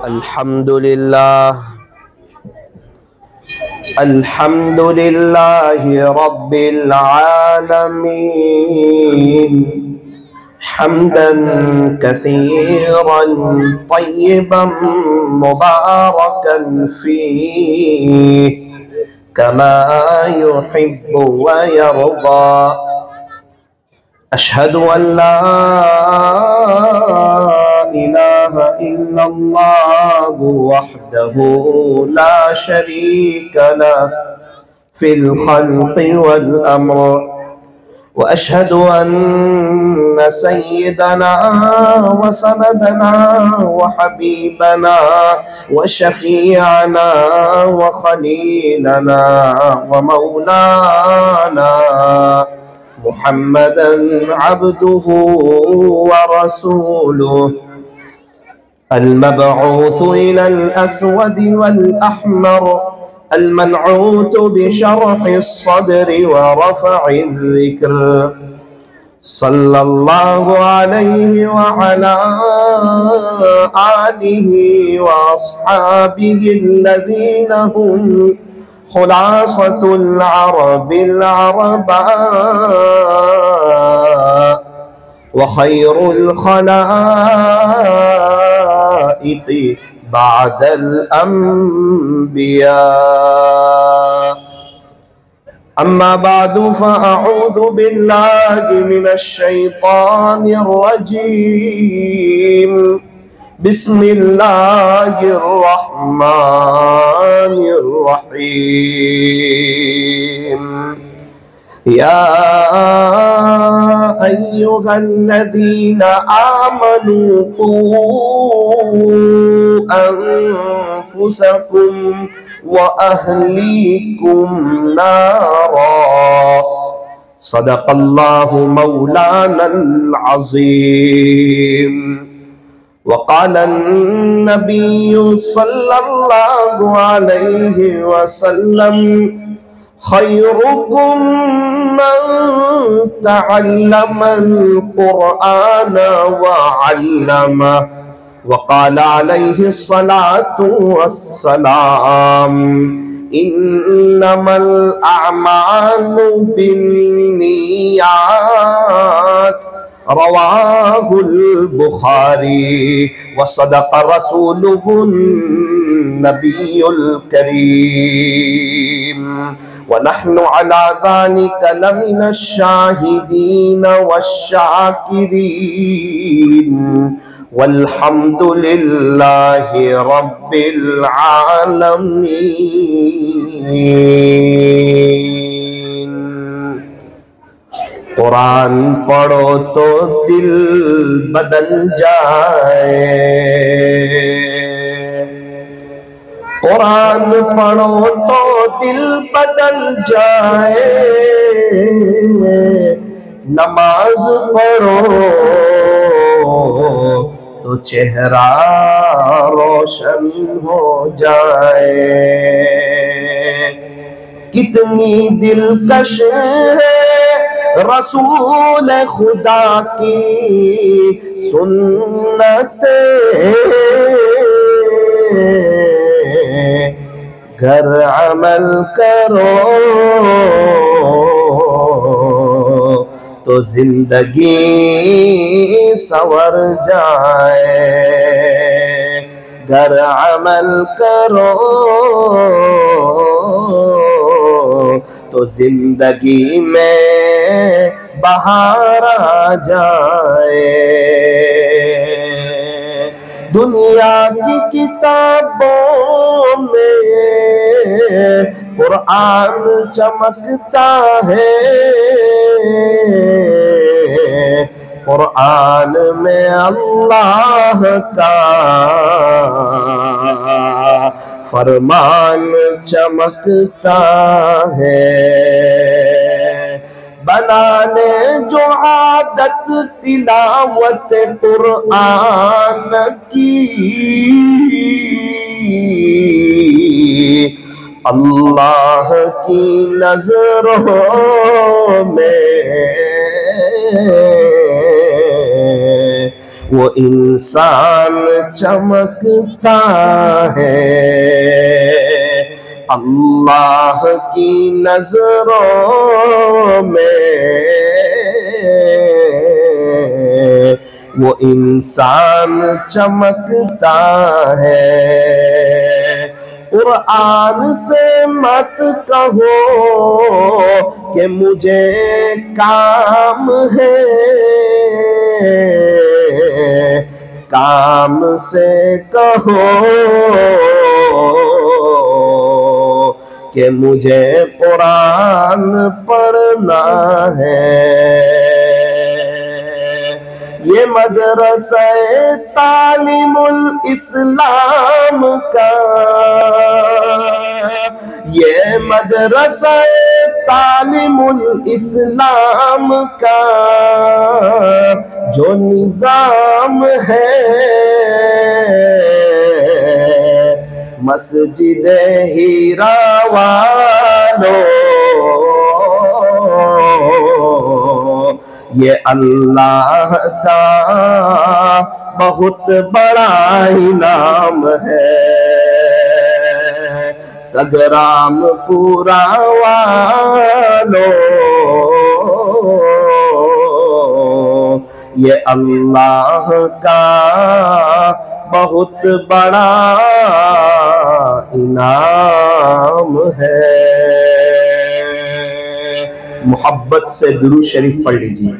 الحمد لله رب العالمين حمدا كثيرا طيبا مباركا فيه كما يحب ويرضى. أشهد أن لا إله إلا الله وحده لا شريك له في الخلق والأمر. وأشهد أن سيدنا وسندنا وحبيبنا وشفيعنا وخليلنا ومولانا محمدا عبده ورسوله المبعوث إلى الأسود والأحمر المنعوت بشرح الصدر ورفع الذكر صلى الله عليه وعلى آله وأصحابه الذين هم خلاصة العرب العرباء وخير الخلائق بعد الأنبياء. أما بعد فأعوذ بالله من الشيطان الرجيم. بسم الله الرحمن الرحيم. يا أيها الذين آمنوا قوا أنفسكم وأهليكم نارا. صدق الله مولانا العظيم. وقال النبي صلى الله عليه وسلم خيركم من تعلم القرآن وعلمه. وقال عليه الصلاة والسلام إنما الأعمال بالنيات. رواه البخاري. وصدق رسوله النبي الكريم. ونحن على ذلك لمن الشاهدين والشاكرين والحمد لله رب العالمين. قرآن پڑھو تو دل بدل جائے. قرآن پڑھو تو دل بدل جائے. نماز پڑھو تو چہرہ روشن ہو جائے. کتنی دلکش ہے رسول خدا کی سنت. گر عمل کرو تو زندگی سنور جائے. گر عمل کرو تو زندگی میں بہار آ جائے. دنیا کی کتابوں میں قرآن چمکتا ہے. قرآن میں اللہ کا فرمان چمکتا ہے. بنانے جو عادت تلاوت قرآن کی اللہ کی نظروں میں وہ انسان چمکتا ہے اللہ کی نظروں میں، وہ انسان چمکتا ہے۔ قرآن سے مت کہو کہ مجھے کام ہے، کام سے کہو کہ مجھے قرآن پڑھنا ہے۔ یہ مدرسہ تعلیم الاسلام کا، یہ مدرسہ تعلیم الاسلام کا جو نظام ہے، مسجد ہیرا والوں یہ اللہ کا بہت بڑا انعام ہے۔ سگرام پورا والوں یہ اللہ کا بہت بڑا انعام ہے۔ محبت سے درود شریف پڑھ لیجیے۔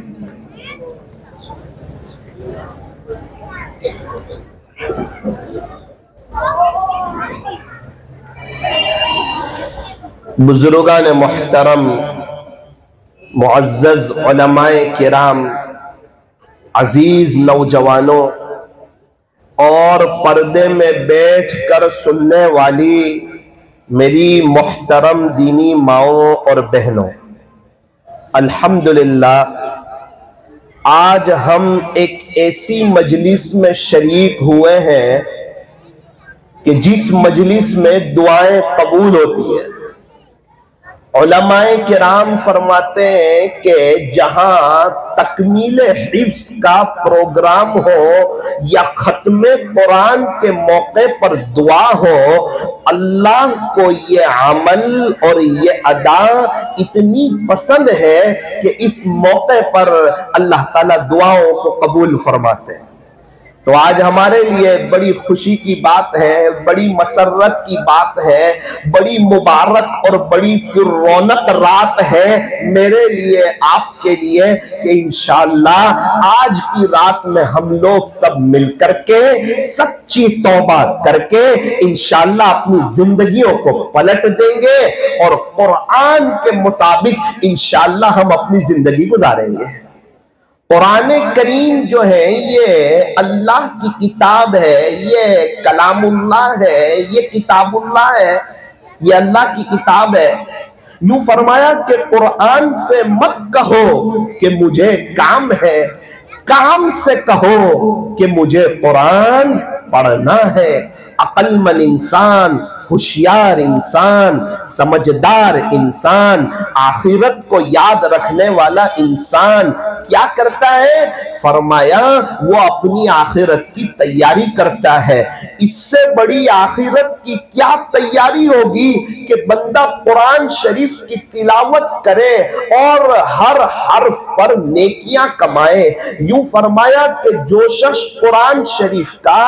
بزرگان محترم، معزز علماء کرام، عزیز نوجوانوں اور پردے میں بیٹھ کر سننے والی میری محترم دینی ماؤں اور بہنوں، الحمدللہ آج ہم ایک ایسی مجلس میں شریک ہوئے ہیں کہ جس مجلس میں دعائیں قبول ہوتی ہیں۔ علماء کرام فرماتے ہیں کہ جہاں تکمیل حفظ کا پروگرام ہو یا ختم قرآن کے موقع پر دعا ہو، اللہ کو یہ عمل اور یہ ادا اتنی پسند ہے کہ اس موقع پر اللہ تعالیٰ دعاؤں کو قبول فرماتے ہیں۔ تو آج ہمارے لیے بڑی خوشی کی بات ہے، بڑی مسرت کی بات ہے، بڑی مبارک اور بڑی پر رونق رات ہے میرے لیے، آپ کے لیے، کہ انشاءاللہ آج کی رات میں ہم لوگ سب مل کر کے سچی توبہ کر کے انشاءاللہ اپنی زندگیوں کو پلٹ دیں گے اور قرآن کے مطابق انشاءاللہ ہم اپنی زندگی گزاریں گے۔ قرآن کریم جو ہے یہ اللہ کی کتاب ہے، یہ کلام اللہ ہے، یہ کتاب اللہ ہے، یہ اللہ کی کتاب ہے۔ یوں فرمایا کہ قرآن سے مت کہو کہ مجھے کام ہے، کام سے کہو کہ مجھے قرآن پڑھنا ہے۔ عقل مند انسان، ہوشیار انسان، سمجھدار انسان، آخرت کو یاد رکھنے والا انسان کیا کرتا ہے؟ فرمایا وہ اپنی آخرت کی تیاری کرتا ہے۔ اس سے بڑی آخرت کی کیا تیاری ہوگی کہ بندہ قرآن شریف کی تلاوت کرے اور ہر حرف پر نیکیاں کمائے۔ یوں فرمایا کہ جو شخص قرآن شریف کا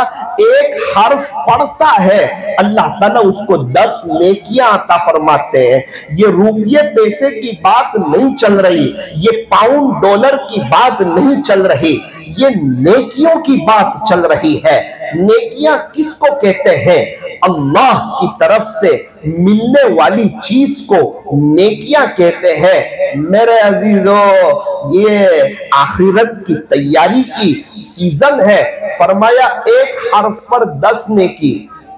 ایک حرف پڑھتا ہے اللہ تعالیٰ اس کو 10 نیکیاں عطا فرماتے ہیں۔ یہ روپیے پیسے کی بات نہیں چل رہی، یہ پاؤنڈ ڈالر کی بات نہیں چل رہی، یہ نیکیوں کی بات چل رہی ہے۔ نیکیاں کس کو کہتے ہیں؟ اللہ کی طرف سے ملنے والی چیز کو نیکیاں کہتے ہیں۔ میرے عزیزو، یہ آخرت کی تیاری کی سیزن ہے۔ فرمایا ایک حرف پر 10 نیکی،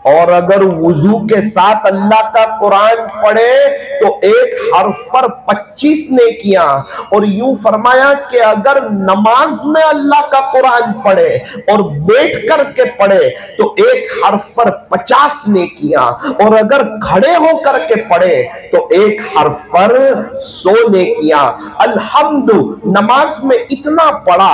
اور اگر وضو کے ساتھ اللہ کا قرآن پڑھے تو ایک حرف پر 25 نیکیاں، اور یوں فرمایا کہ اگر نماز میں اللہ کا قرآن پڑھے اور بیٹھ کر کے پڑھے تو ایک حرف پر 50 نیکیاں، اور اگر کھڑے ہو کر کے پڑھے تو ایک حرف پر 100 نیکیاں۔ الحمد، نماز میں اتنا پڑھا،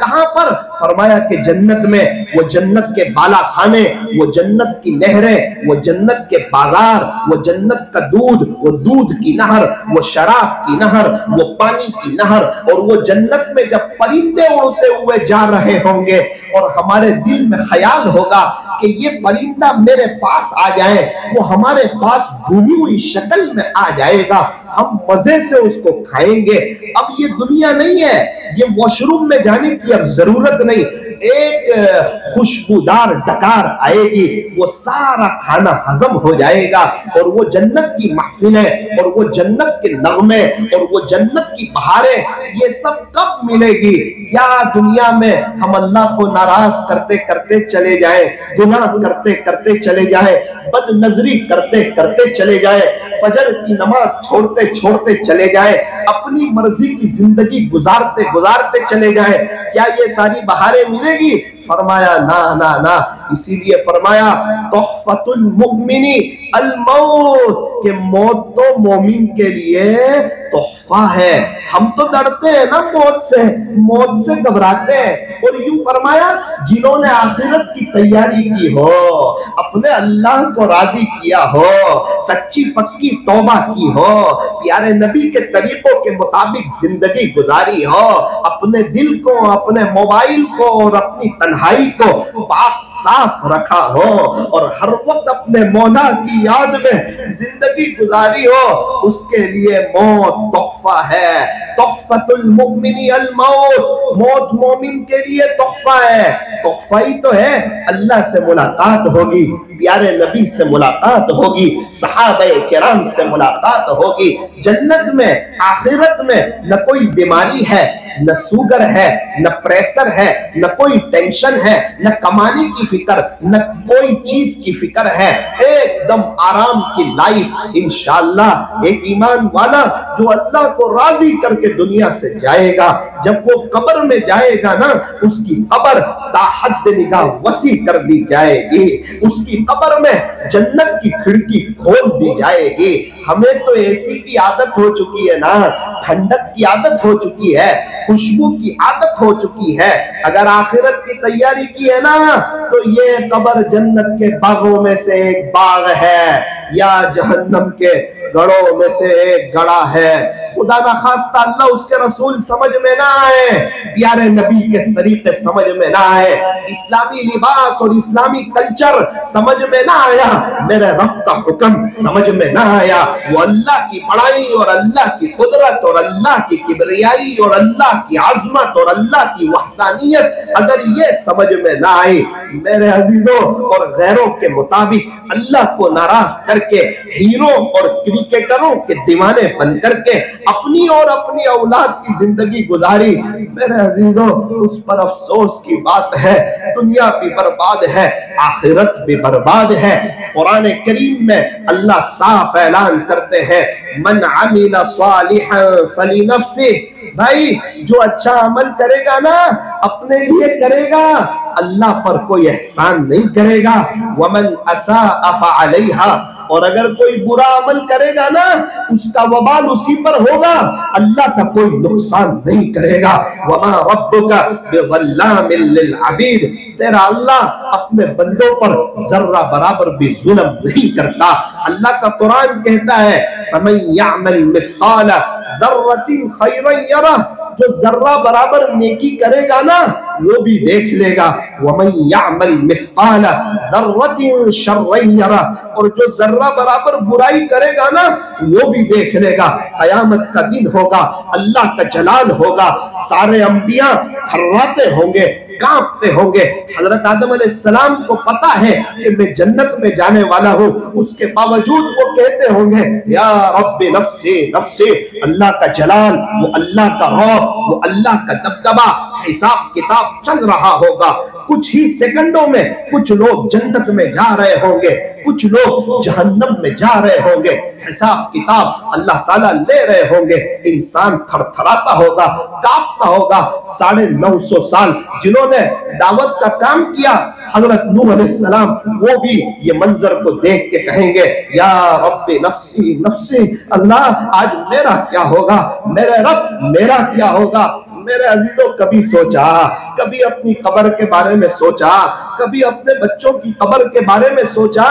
کہاں پر؟ فرمایا کہ جنت میں، وہ جنت کے بالا خانے، وہ جنت کی نہریں، وہ جنت کے بازار، وہ جنت کا دودھ، وہ دودھ کی نہر، وہ شراب کی نہر، وہ پانی کی نہر، اور وہ جنت میں جب پرندے اڑتے ہوئے جا رہے ہوں گے اور ہمارے دل میں خیال ہوگا کہ یہ پرندہ میرے پاس آ جائے، وہ ہمارے پاس بھونی ہوئی شکل میں آ جائے گا، ہم مزے سے اس کو کھائیں گے۔ اب یہ دنیا نہیں ہے، یہ واش روم میں جانے کی اب ضرورت نہیں، ایک خوشبودار ڈکار آئے گی، وہ سارا کھانا ہضم ہو جائے گا، اور وہ جنت کی محفلیں اور وہ جنت کے نغمے اور وہ جنت کی بہاریں، یہ سب کب ملے گی؟ کیا دنیا میں ہم اللہ کو ناراض کرتے کرتے چلے جائیں، گناہ کرتے کرتے چلے جائیں، بد نظری کرتے کرتے چلے جائیں، فجر کی نماز چھوڑتے چھوڑتے چلے جائیں، اپنی مرضی کی زندگی گزارتے گزارتے چلے جائیں، کیا یہ ساری بہاریں ملے گی؟ فرمایا نا نا نا۔ اسی لیے فرمایا تحفۃ المؤمن الموت، کہ موت تو مومن کے لیے تحفہ ہے۔ ہم تو ڈرتے ہیں نا موت سے گھبراتے ہیں، اور یوں فرمایا جنہوں نے آخرت کی تیاری کی ہو، اپنے اللہ کو راضی کیا ہو، سچی پکی توبہ کی ہو، پیارے نبی کے طریقوں کے مطابق زندگی گزاری ہو، اپنے دل کو، اپنے موبائل کو اور اپنی تنہائی کو پاک صاف رکھا ہو، اور ہر وقت اپنے مولا کی یاد میں زندگی گزاری ہو، اس کے لیے موت تحفہ ہے۔ تحفۃ المؤمن الموت، موت مومن کے لیے تحفہ ہے۔ تحفہ ہی تو ہے، اللہ سے ملاقات ہوگی، پیارے نبی سے ملاقات ہوگی، صحابہ کرام سے ملاقات ہوگی، جنت میں آخرت میں نہ کوئی بیماری ہے، نہ سوگر ہے، نہ پریشر ہے، نہ کوئی ٹینشن ہے، نہ کمانے کی فکر، نہ کوئی چیز کی فکر ہے، ایک دم آرام کی لائف انشاءاللہ۔ ایک ایمان والا جو اللہ کو راضی کر کے دنیا سے جائے گا، جب وہ قبر میں جائے گا نا، اس کی قبر تا حد نگاہ وسیع کر دی جائے گی، اس کی قبر میں جنت کی کھڑکی کھول دی جائے گی۔ ہمیں تو اے سی کی عادت ہو چکی ہے نا، ٹھنڈک کی عادت ہو چکی ہے، خوشبو کی عادت ہو چکی ہے، اگر آخرت کی تیاری کی ہے نا تو یہ قبر جنت کے باغوں میں سے ایک باغ ہے، یا جہنم کے گڑھوں میں سے ایک گڑھا ہے۔ خدا نہ خواستہ اللہ اس کے رسول سمجھ میں نہ آئے، پیارے نبی کے طریقے سمجھ میں نہ آئے، اسلامی لباس اور اسلامی کلچر سمجھ میں نہ آیا، میرے رب کا حکم سمجھ میں نہ آیا، وہ اللہ کی بڑائی اور اللہ کی قدرت اور اللہ کی کبریائی اور اللہ کی عظمت اور اللہ کی وحدانیت اگر یہ سمجھ میں نہ آئی، میرے عزیزوں، اور غیروں کے مطابق اللہ کو ناراض کر کے ہیرو اور کرکٹروں کے دیوانے بن کر کے اپنی اور اپنی اولاد کی زندگی گزاری، میرے عزیزوں، اس پر افسوس کی بات ہے، دنیا بھی برباد ہے، آخرت بھی برباد ہے۔ قرآن کریم میں اللہ صاف اعلان کرتے ہیں من عمل صالحا فلنفسه، بھائی جو اچھا عمل کرے گا نا اپنے لیے کرے گا، اللہ پر کوئی احسان نہیں کرے گا، ومن اساء فعليها، اور اگر کوئی برا عمل کرے گا نا اس کا وبال اسی پر ہوگا، اللہ کا کوئی نقصان نہیں کرے گا۔ وما ربك بظلام للعبید، تیرا اللہ اپنے بندوں پر ذرہ برابر بھی ظلم نہیں کرتا۔ اللہ کا قرآن کہتا ہے فمن يعمل مثقال ذرة خيرا يره، جو ذرہ برابر نیکی کرے گا نا وہ بھی دیکھ لے گا، ومن يعمل مثقال ذرة شرا يره، اور جو ذرہ برابر برائی کرے گا نا وہ بھی دیکھ لے گا۔ قیامت کا دن ہوگا، اللہ کا جلال ہوگا، سارے انبیاء تھراتے ہوں گے، کانپتے ہوں گے۔ حضرت آدم علیہ السلام کو پتا ہے کہ میں جنت میں جانے والا ہوں، اس کے باوجود وہ کہتے ہوں گے یا رب نفسی نفسی، اللہ کا جلال، وہ اللہ کا روب، وہ اللہ کا دبدبہ، حساب کتاب چل رہا ہوگا، کچھ ہی سیکنڈوں میں کچھ لوگ جنت میں جا رہے ہوں گے، کچھ لوگ جہنم میں جا رہے ہوں گے، حساب کتاب اللہ تعالیٰ لے رہے ہوں گے، انسان تھر تھراتا ہوگا، کانپتا ہوگا۔ 950 سال جنہوں نے دعوت کا کام کیا، حضرت نوح علیہ السلام، وہ بھی یہ منظر کو دیکھ کے کہیں گے یا رب نفسی نفسی، اللہ آج میرا کیا ہوگا، میرے رب میرا کیا ہوگا، میرے عزیزوں کبھی سوچا، کبھی اپنی قبر کے بارے میں سوچا، کبھی اپنے بچوں کی قبر کے بارے میں سوچا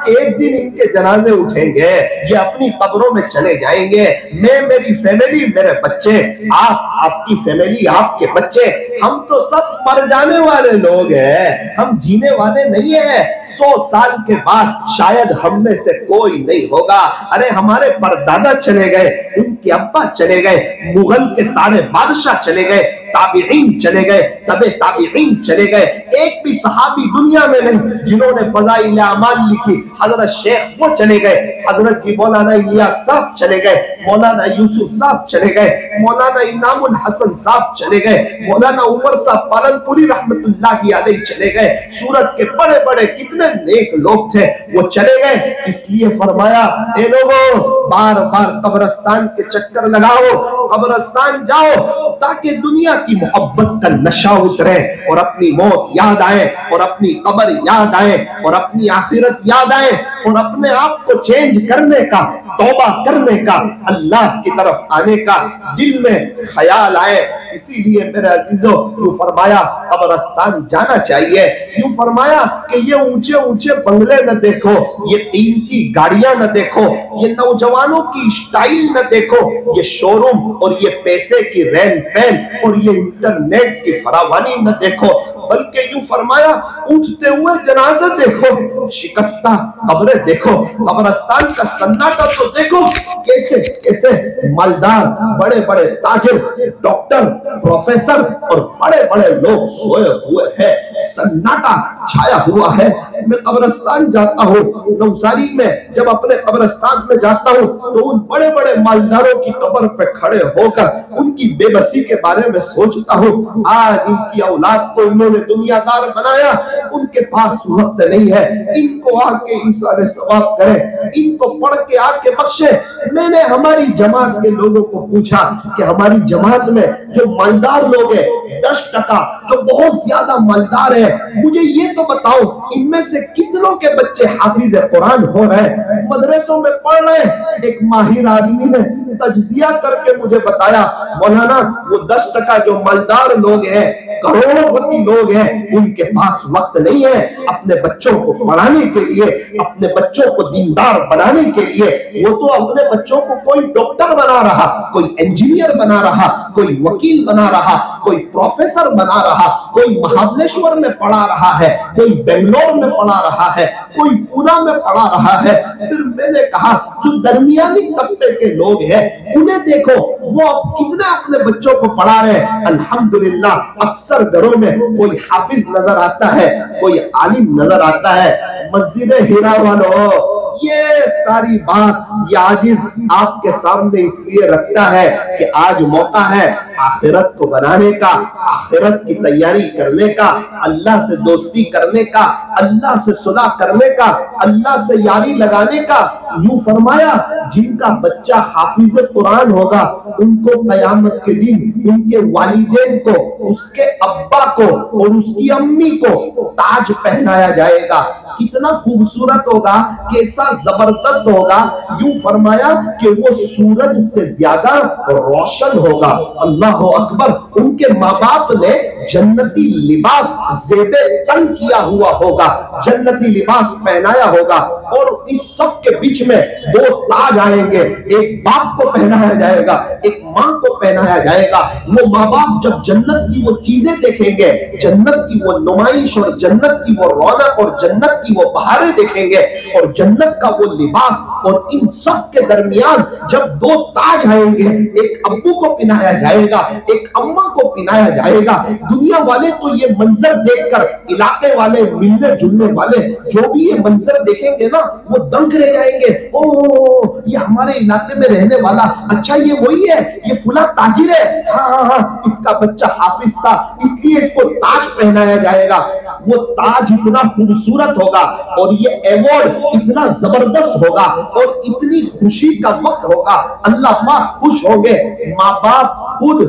کہ ایک دن ان کے جنازے اٹھیں گے، یہ اپنی قبروں میں چلے جائیں گے، میں، میری فیملی، میرے بچے، آپ کی فیملی، آپ کے بچے، ہم تو سب مر جانے والے لوگ ہیں، ہم جینے والے نہیں ہیں، 100 سال کے بعد شاید ہم میں سے کوئی نہیں ہوگا۔ ارے ہمارے پردادا چلے گئے، ان کے ابا چلے گئے، مغل کے سارے بادشاہ چلے گئے، تابعین چلے گئے، تبع تابعین چلے گئے، ایک بھی صحابی دنیا میں نہیں جنہوں نے فضائل اعمال لکھی۔ حضرت شیخ وہ چلے گئے، حضرت کی مولانا الیاس صاحب چلے گئے، مولانا یوسف صاحب چلے گئے، مولانا انعام الحسن صاحب چلے گئے، مولانا عمر صاحب پالن پوری رحمت اللہ علیہ چلے گئے، سورت کے بڑے بڑے کتنے نیک لوگ تھے وہ چلے گئے۔ اس لیے فرمایا اے لوگوں بار بار قبرستان کے چکر لگاؤ، قبرستان جاؤ تاکہ دنیا کی محبت کا نشہ اترے اور اپنی موت یاد آئے اور اپنی قبر یاد آئے اور اپنی آخرت یاد آئے اور اپنے آپ کو چینج کرنے کا، توبہ کرنے کا، اللہ کی طرف آنے کا دل میں خیال آئے۔ اسی لیے میرے عزیزوں یوں فرمایا قبرستان جانا چاہیے، یوں فرمایا کہ یہ اونچے اونچے بنگلے نہ دیکھو، یہ قیمتی گاڑیاں نہ دیکھو، یہ نوجوانوں کی اسٹائل نہ دیکھو، یہ شو روم اور یہ پیسے کی رین پین اور یہ انٹرنیٹ کی فراوانی نہ دیکھو، بلکہ یوں فرمایا اٹھتے ہوئے جنازے دیکھو، شکستہ قبریں دیکھو، قبرستان کا سناٹا تو دیکھو، کیسے کیسے مالدار بڑے بڑے تاجر، ڈاکٹر، پروفیسر اور بڑے بڑے لوگ سوئے ہوئے ہیں، سناٹا چھایا ہوا ہے۔ میں قبرستان جاتا ہوں نوساری میں، جب اپنے قبرستان میں جاتا ہوں تو ان بڑے بڑے مالداروں کی قبر پہ کھڑے ہو کر ان کی بے بسی کے بارے میں سوچتا ہوں، آج ان کی اولاد کو انہوں نے دنیا دار بنایا، ان کے پاس وقت نہیں ہے، ان کو آ کے ایثار ثواب کرے، ان کو پڑھ کے آ کے بخشے۔ میں نے ہماری جماعت کے لوگوں کو پوچھا کہ ہماری جماعت میں جو مالدار لوگ ہیں 10% جو بہت زیادہ مالدار ہیں، مجھے یہ تو بتاؤ ان میں سے کتنوں کے بچے حافظ قرآن ہو رہے ہیں، مدرسوں میں پڑھ رہے ہیں؟ ایک ماہر آدمی نے تجزیہ کر کے مجھے بتایا مولانا وہ 10% جو مالدار لوگ ہیں، کروڑوں پتی لوگ ہیں، ان کے پاس وقت نہیں ہے اپنے بچوں کو پڑھانے کے لیے، اپنے بچوں کو دیندار بنانے کے لیے۔ وہ تو اپنے بچوں کو کوئی ڈاکٹر بنا رہا، کوئی انجینئر بنا رہا، کوئی وکیل بنا رہا، کوئی پروفیسر بنا رہا، کوئی مہابلیشور میں پڑھا رہا ہے، کوئی بنگلور میں پڑھا رہا ہے، کوئی پونا میں پڑھا رہا ہے۔ پھر میں نے کہا جو درمیانی طبقے کے لوگ ہیں انہیں دیکھو وہ کتنے اپنے بچوں کو پڑھا رہے ہیں۔ الحمدللہ اکثر گھروں میں کوئی حافظ نظر آتا ہے، کوئی عالم نظر آتا ہے۔ مسجد ہیرا والوں یہ ساری بات یہ عاجز آپ کے سامنے اس لیے رکھتا ہے کہ آج موقع ہے آخرت کو بنانے کا، آخرت کی تیاری کرنے کا، اللہ سے دوستی کرنے کا، اللہ سے صلح کرنے کا، اللہ سے یاری لگانے کا۔ یوں فرمایا جن کا بچہ حافظ قرآن ہوگا ان کو قیامت کے دن ان کے والدین کو، اس کے ابا کو اور اس کی امی کو تاج پہنایا جائے گا۔ کتنا خوبصورت ہوگا، کیسا زبردست ہوگا۔ یوں فرمایا کہ وہ سورج سے زیادہ روشن ہوگا۔ اللہ اکبر۔ ان کے ماں باپ نے جنتی لباس زیب تن کیا ہوا ہوگا، جنتی لباس پہنایا ہوگا، اور اس سب کے بیچ میں 2 تاج آئیں گے، ایک باپ کو پہنایا جائے گا، ایک ماں کو پہنایا جائے گا۔ وہ ماں باپ جب جنت کی وہ چیزیں دیکھیں گے، جنت کی وہ نمائش اور جنت کی وہ رونق اور جنت کی وہ بہاریں دیکھیں گے اور جنت کا وہ لباس، اور ان سب کے درمیان جب 2 تاج آئیں گے، ایک ابو کو پہنایا جائے گا، ایک اماں کو پہنایا جائے گا۔ دنیا والے تو یہ منظر دیکھ کر، علاقے والے ملنے جلنے والے جو بھی یہ منظر دیکھیں گے نا وہ دنگ رہ جائیں گے، اوہ یہ ہمارے علاقے میں رہنے والا، اچھا یہ وہی ہے، یہ فلاں تاجر ہے، ہاں اس کا بچہ حافظ تھا اس لیے اس کو تاج پہنایا جائے گا۔ وہ تاج اتنا خوبصورت ہوگا اور یہ ایوارڈ اتنا زبردست ہوگا اور اتنی خوشی کا وقت ہوگا، اللہ پاک خوش ہوں گے۔ ماں باپ خود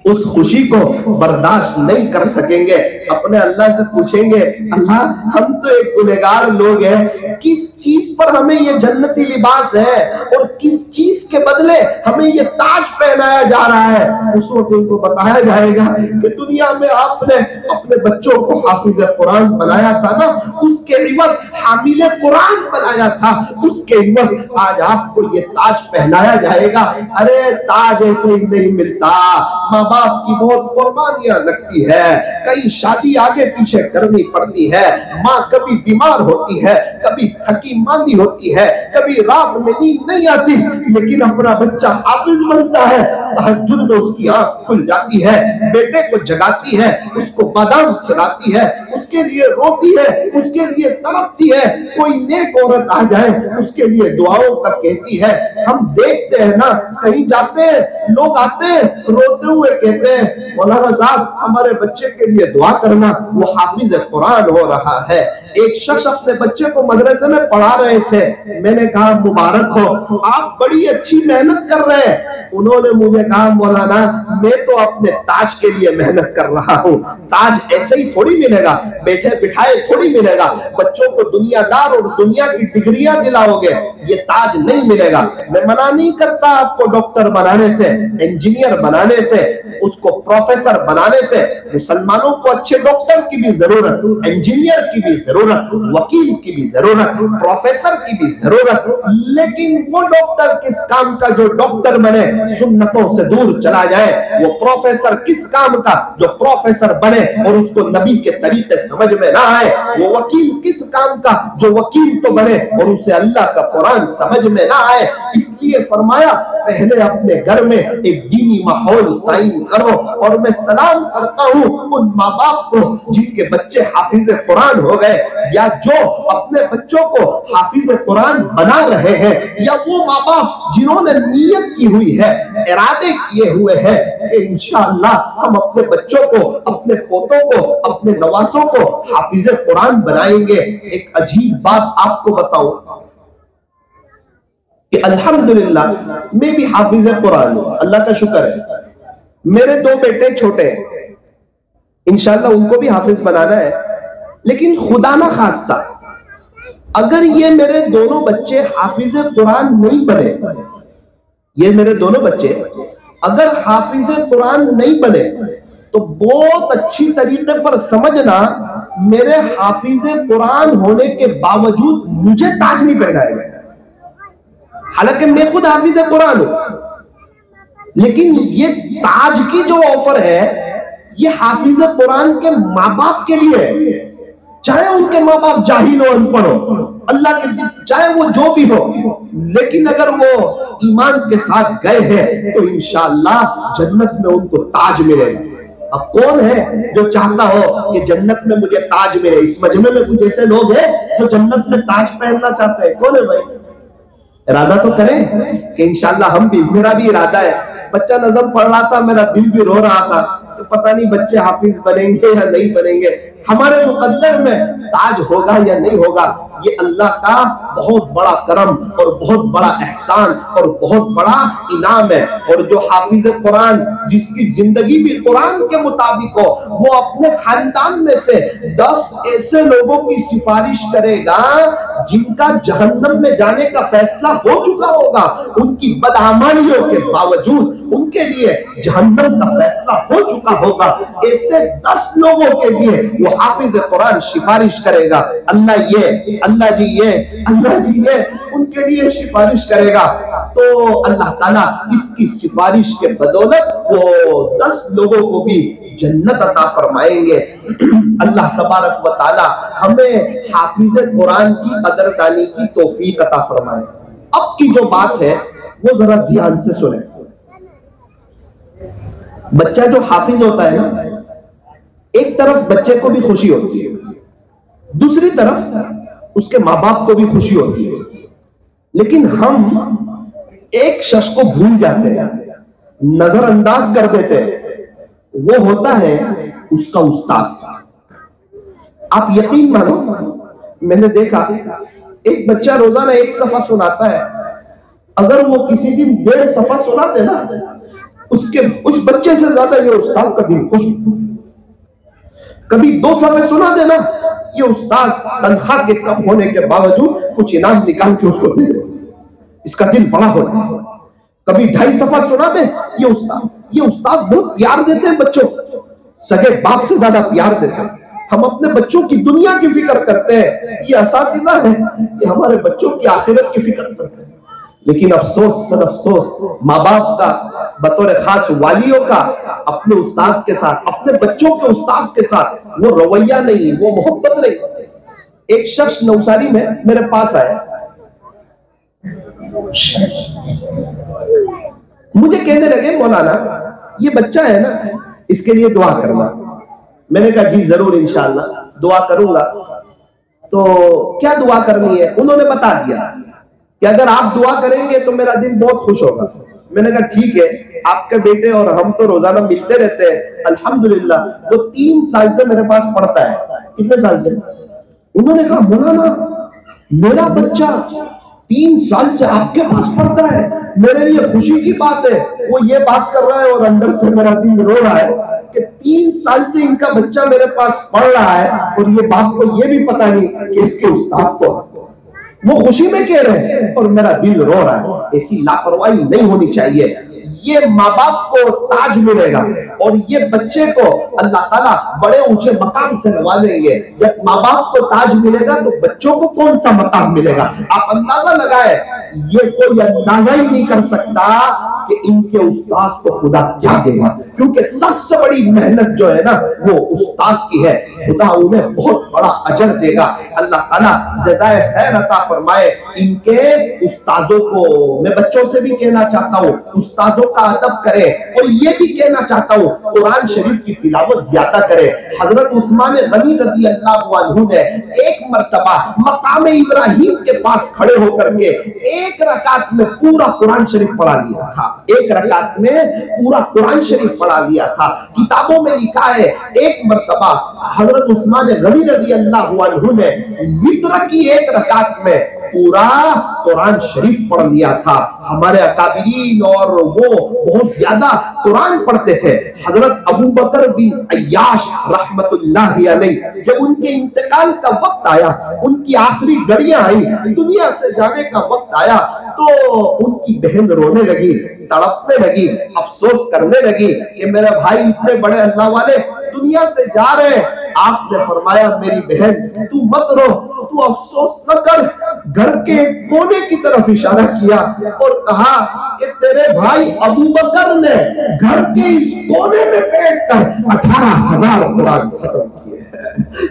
اس خوشی کو برداشت نہیں کر سکیں گے. اپنے اللہ سے پوچھیں گے اللہ ہم تو ایک گنہگار لوگ ہیں, کس چیز پر ہمیں یہ جنتی لباس ہے اور کس چیز کے بدلے ہمیں یہ تاج پہنایا جا رہا ہے. اس وقت ان کو بتایا جائے گا کہ دنیا میں آپ نے اپنے بچوں کو حافظ قرآن بنایا تھا نا, اس کے عوض حامل قرآن بنایا تھا, اس کے عوض آج آپ کو یہ تاج پہنایا جائے گا. ارے تاج ایسے ہی نہیں ملتا, ماں باپ کی بہت قربانیاں لگتی ہے, کئی شادی آگے پیچھے کرنی پڑتی ہے, ماں کبھی بیمار ہوتی ہے, کبھی تھکی ماندی ہوتی ہے, کبھی رات میں نیند نہیں آتی, لیکن اپنا بچہ حافظ بنتا ہے, تہجد میں اس کی آنکھ کھل جاتی ہے, بیٹے کو جگاتی ہے, اس کو بادام کھلاتی ہے, اس کے لیے روتی ہے, اس کے لیے تڑپتی ہے, کوئی نیک عورت آ جائے اس کے لیے دعاؤں تک کہتی ہے. ہم دیکھتے ہیں نا, کہیں جاتے ہیں لوگ آتے ہیں روتے ہوئے کہتے ہیں مولانا صاحب ہمارے بچے کے لیے دعا کرنا, وہ حافظ قرآن ہو رہا ہے. ایک شخص اپنے بچے کو مدرسے میں پڑھا رہے تھے, میں نے کہا مبارک ہو آپ بڑی اچھی محنت کر رہے ہیں. انہوں نے مجھے کہا مولانا میں تو اپنے تاج کے لیے محنت کر رہا ہوں, تاج ایسے ہی تھوڑی ملے گا, بیٹھے بٹھائے تھوڑی ملے گا, بچوں کو دنیا دار اور دنیا کی ڈگریاں دلاؤ گے, یہ تاج نہیں ملے گا. میں منع نہیں کرتا آپ کو ڈاکٹر بنانے سے, انجینئر بنانے سے, اس کو پروفیسر بنانے سے. مسلمانوں کو اچھے ڈاکٹر کی بھی ضرورت, انجینئر کی بھی ضرورت, وکیل کی بھی ضرورت, پروفیسر کی بھی ضرورت, لیکن وہ ڈاکٹر کس کام کا جو ڈاکٹر بنے سنتوں سے دور چلا جائے, وہ پروفیسر کس کام کا جو پروفیسر بنے اور اس کو نبی کے طریقے سمجھ میں نہ آئے, وہ وکیل کس کام کا جو وکیل تو بنے اور اسے اللہ کا قرآن سمجھ میں نہ آئے. اس لیے فرمایا پہلے اپنے گھر میں ایک دینی ماحول قائم کرو. اور میں سلام کرتا ہوں ان ماں باپ کو جن کے بچے حافظ قرآن ہو گئے, یا جو اپنے بچوں کو حافظ قرآن بنا رہے ہیں, یا وہ ماں باپ جنہوں نے نیت کی ہوئی ہے, ارادے کیے ہوئے ہیں کہ انشاءاللہ ہم اپنے بچوں کو, اپنے پوتوں کو, اپنے نواسوں کو حافظ قرآن بنائیں گے. ایک عجیب بات آپ کو بتاؤں کہ الحمدللہ میں بھی حافظ قرآن ہوں, اللہ کا شکر ہے. میرے 2 بیٹے چھوٹے ہیں, انشاءاللہ ان کو بھی حافظ بنانا ہے, لیکن خدا نہ خواستہ اگر یہ میرے دونوں بچے حافظ قرآن نہیں بنے, یہ میرے دونوں بچے اگر حافظ قرآن نہیں بنے تو بہت اچھی طریقے پر سمجھنا میرے حافظ قرآن ہونے کے باوجود مجھے تاج نہیں پہنائے گا. حالانکہ میں خود حافظ قرآن ہوں, لیکن یہ تاج کی جو آفر ہے یہ حافظ قرآن کے ماں باپ کے لیے ہے, چاہے ان کے ماں باپ جاہل ہو, ان پڑھ ہو, اللہ کے چاہے وہ جو بھی ہو, لیکن اگر وہ ایمان کے ساتھ گئے ہیں تو انشاءاللہ جنت میں ان کو تاج ملے گا. اب کون ہے جو چاہتا ہو کہ جنت میں مجھے تاج ملے؟ اس مجمع میں کچھ ایسے لوگ ہیں جو جنت میں تاج پہننا چاہتے ہیں, کون ہے بھائی؟ ارادہ تو کریں کہ انشاءاللہ ہم بھی, میرا بھی ارادہ ہے. بچہ نظم پڑھ رہا تھا, میرا دل بھی رو رہا تھا کہ پتہ نہیں بچے حافظ بنیں گے یا نہیں بنیں گے, ہمارے مقدر میں تاج ہوگا یا نہیں ہوگا. یہ اللہ کا بہت بڑا کرم اور بہت بڑا احسان اور بہت بڑا انعام ہے. اور جو حافظ قرآن جس کی زندگی بھی قرآن کے مطابق ہو, وہ اپنے خاندان میں سے 10 ایسے لوگوں کی سفارش کرے گا جن کا جہنم میں جانے کا فیصلہ ہو چکا ہوگا, ان کی بدعمالیوں کے باوجود ان کے لیے جہنم کا فیصلہ ہو چکا ہوگا. ایسے 10 لوگوں کے لیے وہ حافظ قرآن سفارش کرے گا. اللہ یہ, اللہ جی یہ, اللہ جی یہ, ان کے لیے سفارش کرے گا. تو اللہ تعالیٰ اس کی سفارش کے بدولت وہ 10 لوگوں کو بھی جنت عطا فرمائیں گے. اللہ تبارک و تعالی ہمیں حافظ قرآن کی قدردانی کی توفیق عطا فرمائے. اب کی جو بات ہے وہ ذرا دھیان سے سنیں. بچہ جو حافظ ہوتا ہے نا, ایک طرف بچے کو بھی خوشی ہوتی ہے, دوسری طرف اس کے ماں باپ کو بھی خوشی ہوتی ہے, لیکن ہم ایک شخص کو بھول جاتے ہیں, نظر انداز کر دیتے ہیں, وہ ہوتا ہے اس کا استاذ. آپ یقین مانو, میں نے دیکھا ایک بچہ روزانہ 1 صفحہ سناتا ہے, اگر وہ کسی دن 1.5 صفحہ سناتے نا اس بچے سے زیادہ یہ استاد کا دل خوش. کبھی 2 صفحے سنا دینا، یہ استاد تنخواہ کے کم ہونے کے باوجود کچھ انعام نکال کے اس کو دے دے، اس کا دل بڑا ہوتا ہے. کبھی 2.5 صفحہ سنا دے، یہ استاد بہت پیار دیتے ہیں بچوں کو، سگے باپ سے زیادہ پیار دیتے ہیں. ہم اپنے بچوں کی دنیا کی فکر کرتے ہیں، یہ اساتذہ ہیں کہ ہمارے بچوں کی آخرت کی فکر کرتے ہیں. لیکن افسوس سر افسوس، ماں باپ کا بطور خاص والیوں کا اپنے استاذ کے ساتھ، اپنے بچوں کے استاذ کے ساتھ وہ رویہ نہیں، وہ محبت نہیں. ایک شخص نوساری میں میرے پاس آیا، مجھے کہنے لگے مولانا یہ بچہ ہے نا، اس کے لیے دعا کرنا. میں نے کہا جی ضرور انشاءاللہ دعا کروں گا. تو کیا دعا کرنی ہے؟ انہوں نے بتا دیا کہ اگر آپ دعا کریں گے تو میرا دل بہت خوش ہوگا. میں نے کہا ٹھیک ہے، آپ کے بیٹے اور ہم تو روزانہ ملتے رہتے ہیں الحمدللہ. وہ 3 سال سے میرے پاس پڑھتا ہے. کتنے سال سے؟ انہوں نے کہا مولانا میرا بچہ 3 سال سے آپ کے پاس پڑھتا ہے، میرے لیے خوشی کی بات ہے. وہ یہ بات کر رہا ہے اور اندر سے میرا دل رو رہا ہے کہ 3 سال سے ان کا بچہ میرے پاس پڑھ رہا ہے اور یہ باپ کو یہ بھی پتا نہیں کہ اس کے استاد کو. وہ خوشی میں کہہ رہے ہیں اور میرا دل رو رہا ہے. ایسی لاپرواہی نہیں ہونی چاہیے. یہ ماں باپ کو تاج ملے گا اور یہ بچے کو اللہ تعالیٰ بڑے اونچے مقام سے نوازیں گے. جب ماں باپ کو تاج ملے گا تو بچوں کو کون سا مقام ملے گا؟ آپ اندازہ لگائے، یہ کوئی اندازہ ہی نہیں کر سکتا کہ ان کے استاذ کو خدا کیا دے گا، کیونکہ سب سے بڑی محنت جو ہے نا وہ استاذ کی ہے. خدا انہیں بہت بڑا اجر دے گا. اللہ تعالیٰ جزائے خیر عطا فرمائے ان کے استاذوں کو. میں بچوں سے بھی کہنا چاہتا ہوں استاذوں کا ادب کرے، اور یہ بھی کہنا چاہتا ہوں قرآن شریف کی تلاوت زیادہ کرے. حضرت عثمان غنی رضی اللہ عنہ نے ایک مرتبہ مقام ابراہیم کے پاس کھڑے ہو کر کے 1 رکعت میں پورا قرآن شریف پڑھا لیا تھا. 1 رکعت میں پورا قرآن شریف پڑھا لیا تھا. کتابوں میں لکھا ہے ایک مرتبہ حضرت عثمان غنی رضی اللہ عنہ نے وتر کی 1 رکعت میں پورا قرآن شریف پڑھ لیا تھا. ہمارے اکابرین اور وہ بہت زیادہ قرآن پڑھتے تھے. حضرت ابو بکر بن عیاش رحمت اللہ علیہ جب ان کے انتقال کا وقت آیا، ان کی آخری گھڑیاں آئی، دنیا سے جانے کا وقت آیا، تو ان کی بہن رونے لگی، تڑپنے لگی، افسوس کرنے لگی کہ میرے بھائی اتنے بڑے اللہ والے دنیا سے جا رہے ہیں. آپ نے فرمایا میری بہن تو مت رو، تو افسوس نہ کر. گھر کے کونے کی طرف اشارہ کیا اور کہا کہ تیرے بھائی ابو بکر نے گھر کے اس کونے میں بیٹھ کر 18,000 قرآن ختم کیے.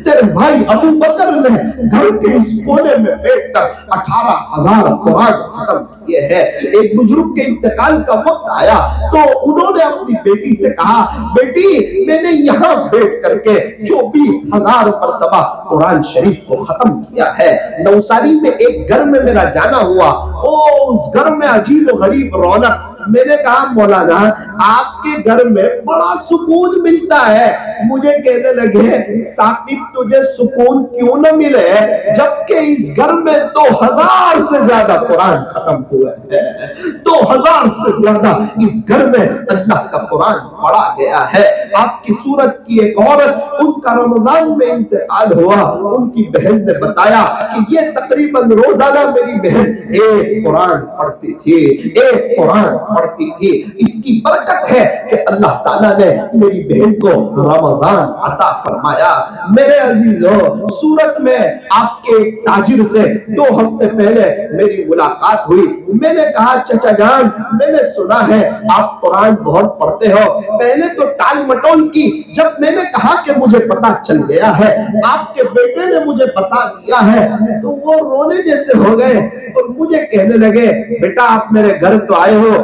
تیرے بھائی ابو بکر نے گھر کے اس کونے میں بیٹھ کر 18,000 قرآن ختم کیے ہیں. ایک بزرگ کے انتقال کا وقت آیا تو انہوں نے اپنی بیٹی سے کہا بیٹی میں نے یہاں بیٹھ کر کے 24,000 مرتبہ قرآن شریف کو ختم کیا ہے. نوساری میں ایک گھر میں میرا جانا ہوا، اس گھر میں عجیب و غریب رونق. میں نے کہا مولانا آپ کے گھر میں بڑا سکون ملتا ہے. مجھے کہنے لگے ثاقب تجھے سکون کیوں نہ ملے جبکہ اس گھر میں 2,000 سے زیادہ قرآن ختم ہوئے ہیں. 2,000 سے زیادہ اس گھر میں اللہ کا قرآن پڑھا گیا ہے. آپ کی صورت کی ایک عورت، ان کا رمضان میں انتقال ہوا. ان کی بہن نے بتایا کہ یہ تقریباً روزانہ میری بہن ایک قرآن پڑھتی تھی، ایک قرآن پڑھتی تھی. اس کی برکت ہے کہ اللہ تعالیٰ نے میری بہن کو رمضان عطا فرمایا. میرے عزیزو، سورت میں آپ کے تاجر سے 2 ہفتے پہلے میری ملاقات ہوئی. میں نے کہا چچا جان میں نے سنا ہے آپ قرآن بہت پڑھتے ہو. پہلے تو ٹال مٹول کی، جب میں نے کہا کہ مجھے پتا چل گیا ہے آپ کے بیٹے نے مجھے بتا دیا ہے تو وہ رونے جیسے ہو گئے اور مجھے کہنے لگے بیٹا آپ میرے گھر تو آئے ہو.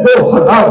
2000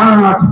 8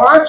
5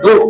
2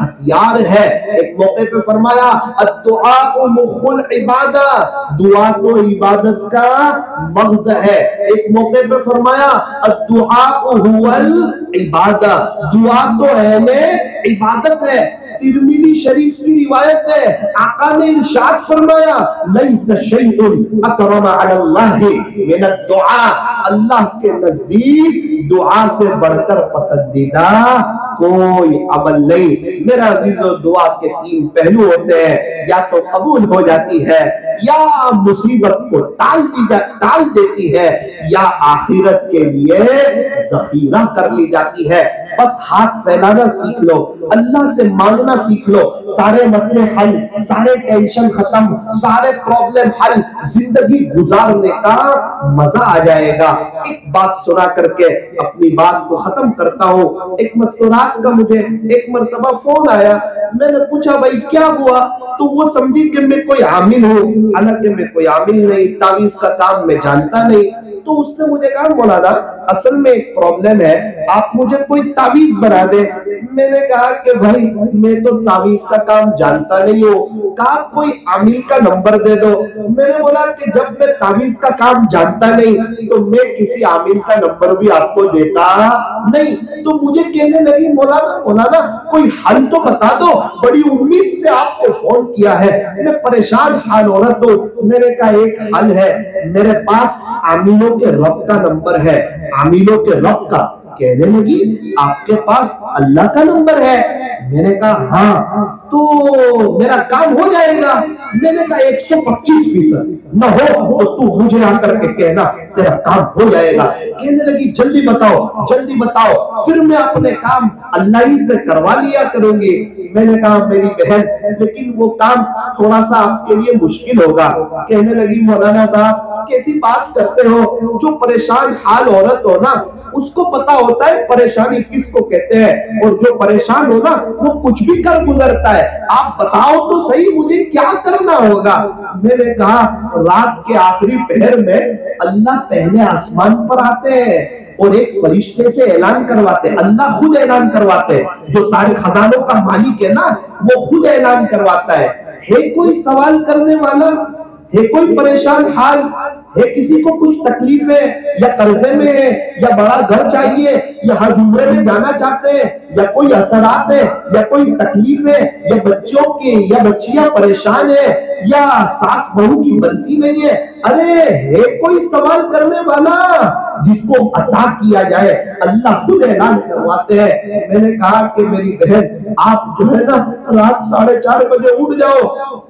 ہتھیار ہے. ایک موقع پہ فرمایا الدعاء مخ العبادہ، دعا تو عبادت کا مغز ہے. ایک موقع پہ فرمایا الدعاء هو العبادہ، دعا تو اہل عبادت ہے. ترمذی شریف کی روایت ہے، آقا نے ارشاد فرمایا لیس شیء اکرم علی اللہ من الدعاء، اللہ کے نزدیک دعا سے بڑھ کر پسندیدہ کوئی عمل نہیں. میرا عزیزو، دعا کے تین پہلو ہوتے ہیں، یا تو قبول ہو جاتی ہے، یا مصیبت کو ٹال دیتی ہے، یا آخرت کے لیے ذخیرہ کر لی جاتی ہے. بس ہاتھ پھیلانا سیکھ لو، اللہ سے مانگنا سیکھ لو، سارے مسئلے حل، سارے ٹینشن ختم، سارے پرابلم حل، زندگی گزارنے کا مزہ آ جائے گا. ایک بات سنا کر کے اپنی بات کو ختم کرتا ہوں. ایک مستورات کا مجھے ایک مرتبہ فون آیا، میں نے پوچھا بھائی کیا ہوا؟ تو وہ سمجھی کہ میں کوئی عامل ہوں، حالانکہ میں کوئی عامل نہیں، تعویذ کا کام میں جانتا نہیں. تو اس نے مجھے کہا مولانا اصل میں ایک پرابلم ہے، آپ مجھے کوئی تعویذ بنا دے. میں نے کہا کہ بھائی میں تو تعویذ کا کام جانتا نہیں ہوں. کہا کوئی عامل کا نمبر دے دو. میں نے بولا کہ جب میں تعویذ کا کام جانتا نہیں تو میں کسی عامل کا نمبر بھی آپ کو دیتا نہیں. تو مجھے کہنے لگی مولانا کوئی حل تو بتا دو، بڑی امید سے آپ کو فون کیا ہے، میں پریشان حال عورت ہوں. میں نے کہا ایک حل ہے، میرے پاس عاملوں کے رب کا نمبر ہے. عاملوں کے رب کا؟ کہنے لگی آپ کے پاس اللہ کا نمبر ہے؟ میں نے کہا ہاں. تو میرا کام ہو جائے گا؟ میں نے کہا 125% نہ ہو تو تو مجھے آ کر کے کہنا، تیرا کام ہو جائے گا. کہنے لگی جلدی بتاؤ جلدی بتاؤ، پھر میں اپنے کام اللہ ہی سے کروا لیا کروں گی. میں نے کہا میری بہن لیکن وہ کام تھوڑا سا آپ کے لیے مشکل ہوگا. کہنے لگی مولانا صاحب کیسی بات کرتے ہو؟ جو پریشان حال عورت ہو نا اس کو پتا ہوتا ہے پریشانی کس کو کہتے ہیں، اور جو پریشان ہو نا وہ کچھ بھی کر گزرتا ہے. آپ بتاؤ تو صحیح مجھے کیا کرنا ہوگا؟ میں نے کہا رات کے آخری پہر میں اللہ پہلے آسمان پر آتے ہیں اور ایک فرشتے سے اعلان کرواتے ہیں. اللہ خود اعلان کرواتے ہیں، جو سارے خزانوں کا مالک ہے نا وہ خود اعلان کرواتا ہے. ہے کوئی سوال کرنے والا؟ ہے کوئی پریشان حال؟ ہے کسی کو کچھ تکلیف ہے، یا قرضے میں ہے، یا بڑا گھر چاہیے، یا حج عمرے میں جانا چاہتے ہیں، یا کوئی اثرات ہے، یا کوئی تکلیف ہے، یا بچوں کے یا بچیاں پریشان ہیں، یا ساس بہو کی بنتی نہیں ہے؟ ارے ہے کوئی سوال کرنے والا جس کو عطا کیا جائے؟ اللہ خود اعلان کرواتے ہیں. میں نے کہا کہ میری بہن آپ جو ہے نا رات 4:30 بجے اٹھ جاؤ،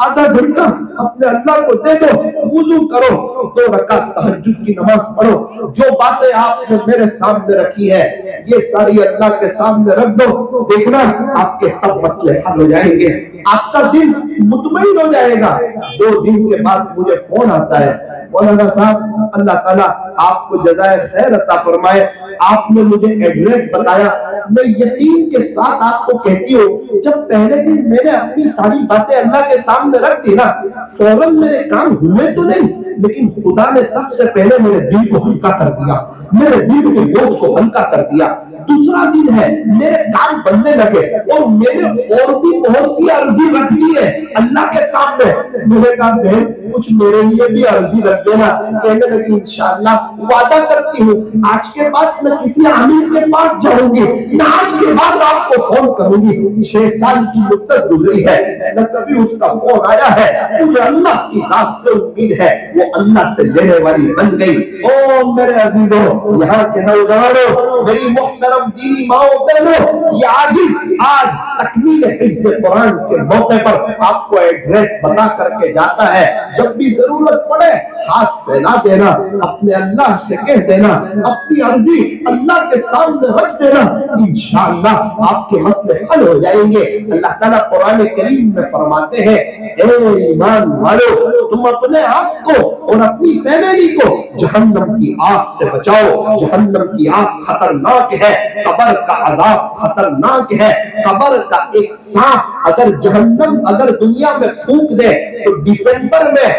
آدھا گھنٹہ اپنے اللہ کو دے دو، وضو کرو، 2 رکعت تہجد کی نماز پڑھو. جو باتیں آپ نے میرے سامنے رکھی ہے یہ ساری اللہ کے سامنے رکھ دو، دیکھنا آپ کے سب مسئلے حل ہو جائیں گے، آپ کا دل مطمئن ہو جائے گا. 2 دن کے بعد مجھے فون آتا ہے، مولانا صاحب اللہ تعالیٰ آپ کو جزائے خیر عطا فرمائے، آپ نے مجھے ایڈریس بتایا. میں یقین کے ساتھ آپ کو کہتی ہوں جب پہلے دن میں نے اپنی ساری باتیں اللہ کے سامنے رکھ دی نا فوراً میرے کام ہوئے تو نہیں، لیکن خدا نے سب سے پہلے میرے دل کو ہلکا کر دیا، میرے دل کے بوجھ کو ہلکا کر دیا. دوسرا دن ہے میرے کام بننے لگے اور میں نے اور بھی بہت سی عرضی رکھ دی ہے اللہ کے سامنے. میں نے کہا بہن کچھ میرے لیے بھی عرضی رکھ دینا. کہنے لگی انشاءاللہ وعدہ کرتی ہوں آج کے بعد میں کسی عامل کے پاس جاؤں گی نہ آج کے بعد آپ کو فون کروں گی. 6 سال کی مدت گزری ہے نہ کبھی اس کا فون آیا ہے. مجھے اللہ کی ذات سے امید ہے وہ اللہ سے لینے والی بن گئی. او میرے عزیزوں، یہاں کے نوجوانوں، میری محترم دینی ماؤں بہنوں، یہ عاجز آج تکمیل حفظ قرآن کے موقع پر آپ کو ایڈریس بتا کر کے جاتا ہے. جب بھی ضرورت پڑے ہاتھ پھیلا دینا، اپنے اللہ سے کہہ دینا، اپنی عرضی اللہ کے سامنے رکھ دینا، انشاءاللہ آپ کے مسئلے حل ہو جائیں گے. اللہ تعالیٰ قرآن کریم میں فرماتے ہیں اے ایمان والو تم اپنے آپ کو اور اپنی فیملی کو جہنم کی آگ سے بچاؤ. جہنم کی آگ خطرناک ہے، قبر کا عذاب خطرناک ہے، قبر کا ایک سانپ اگر جہنم اگر دنیا میں پھونک دے تو دسمبر میں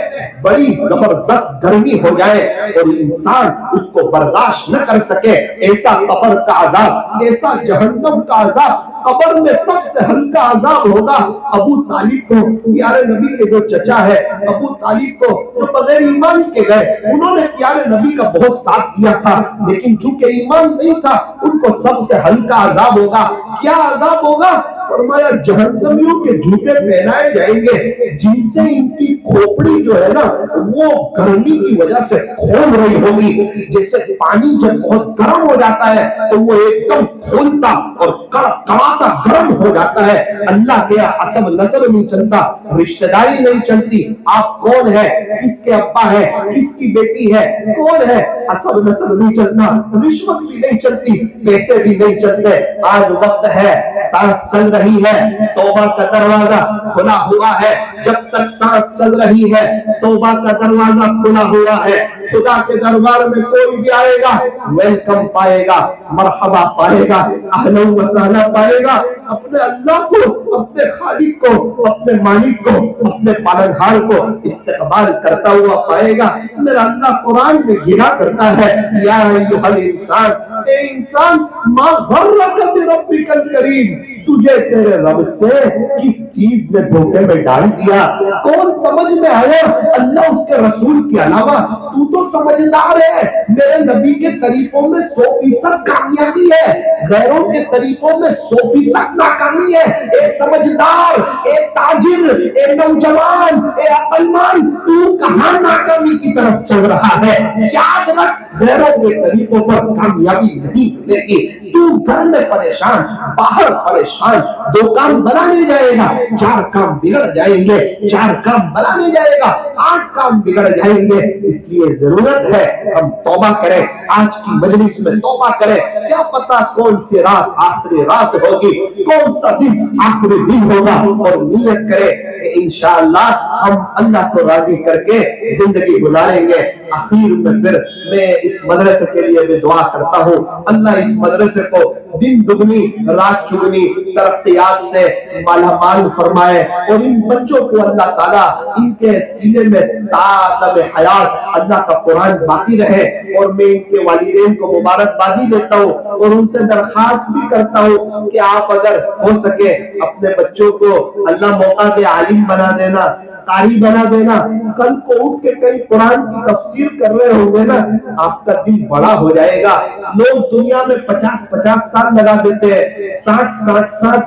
بڑی زبردست گرمی ہو جائے اور انسان اس کو برداشت نہ کر سکے، ایسا قبر کا عذاب، ایسا جہنم کا عذاب قبر میں سب سے ہلکا عذاب ہوگا۔ ابو طالب کو، پیارے نبی کے جو چچا ہے ابو طالب کو، جو بغیر ایمان کے گئے، انہوں نے پیارے نبی کا بہت ساتھ دیا تھا، لیکن چونکہ ایمان نہیں تھا ان کو سب سے ہلکا عذاب ہوگا۔ کیا عذاب ہوگا؟ فرمایا جہنمیوں کے جوتے پہنائے جائیں گے جن سے ان کی کھوپڑی جو ہے نا وہ گرمی کی وجہ سے کھول رہی ہوگی، جیسے پانی جب بہت گرم ہو جاتا ہے تو وہ ایک دم کھولتا اور کڑکڑاتا گرم ہو جاتا ہے۔ اللہ کے حسب نسب نہیں چلتا، رشتہ داری نہیں چلتی، آپ کون ہے، کس کے ابا ہے، کس کی بیٹی ہے، کون ہے، حسب نسب نہیں چلتا، رشوت بھی نہیں چلتی، پیسے بھی نہیں چلتے۔ آج وقت ہے، سانس چل رہی ہے، توبہ کا دروازہ کھلا ہوا ہے، جب تک سانس چل رہی ہے توبہ کا دروازہ کھلا ہوا ہے۔ خدا کے دربار میں کوئی بھی آئے گا ویلکم پائے گا، مرحبا پائے گا، اہلا و سہلا پائے گا، اپنے اللہ کو، اپنے خالق کو، اپنے مالک کو، اپنے پالنہار کو استقبال کرتا ہوا پائے گا۔ میرا اللہ قرآن میں گھرا کرتا ہے، یا ایھا الانسان، اے انسان، ما غرک بربک الکریم، تجھے تیرے رب سے کس چیز نے دھوکے میں ڈال دیا؟ کون سمجھ میں آیا اللہ اس کے رسول کے علاوہ؟ تو سمجھدار ہے، میرے نبی کے طریقوں میں 100% کامیابی ہے، غیروں کے طریقوں میں 100% ناکامی ہے۔ اے سمجھدار، اے تاجر، اے نوجوان، اے عقلمند، تو کہاں ناکامی کی طرف چل رہا ہے؟ یاد رکھ، غیروں کے طریقوں پر کامیابی نہیں ملے گی۔ تو گھر میں پریشان، باہر پریشان، 2 کام بنانے جائے گا 4 کام بگڑ جائیں گے، 4 کام بنانے جائے گا 8 کام بگڑ جائیں گے۔ اس لیے ضرورت ہے ہم توبہ کریں، آج کی مجلس میں توبہ کریں۔ کیا پتا کون سی رات آخری رات ہوگی، کون سا دن آخری دن ہوگا، اور نیت کریں کہ انشاءاللہ ہم اللہ کو راضی کر کے زندگی گزاریں گے۔ آخر میں پھر میں اس مدرسے کے لیے بھی دعا کرتا ہوں، اللہ اس مدرسے کو دن دگنی رات چگنی ترقیات سے مالا مال فرمائے، اور ان بچوں کو اللہ تعالیٰ ان کے سینے میں تادم حیات اللہ کا قرآن باقی رہے۔ اور میں ان کے والدین کو مبارکبادی دیتا ہوں اور ان سے درخواست بھی کرتا ہوں کہ آپ اگر ہو سکے اپنے بچوں کو اللہ موقع دے عالم بنا دینا، قاری بنا دینا۔ کل کو اٹھ کے کئی قرآن کی تفسیر کر رہے ہوں گے نا، آپ کا دل بڑا ہو جائے گا۔ لوگ دنیا میں 50 سال لگا دیتے ہیں، 60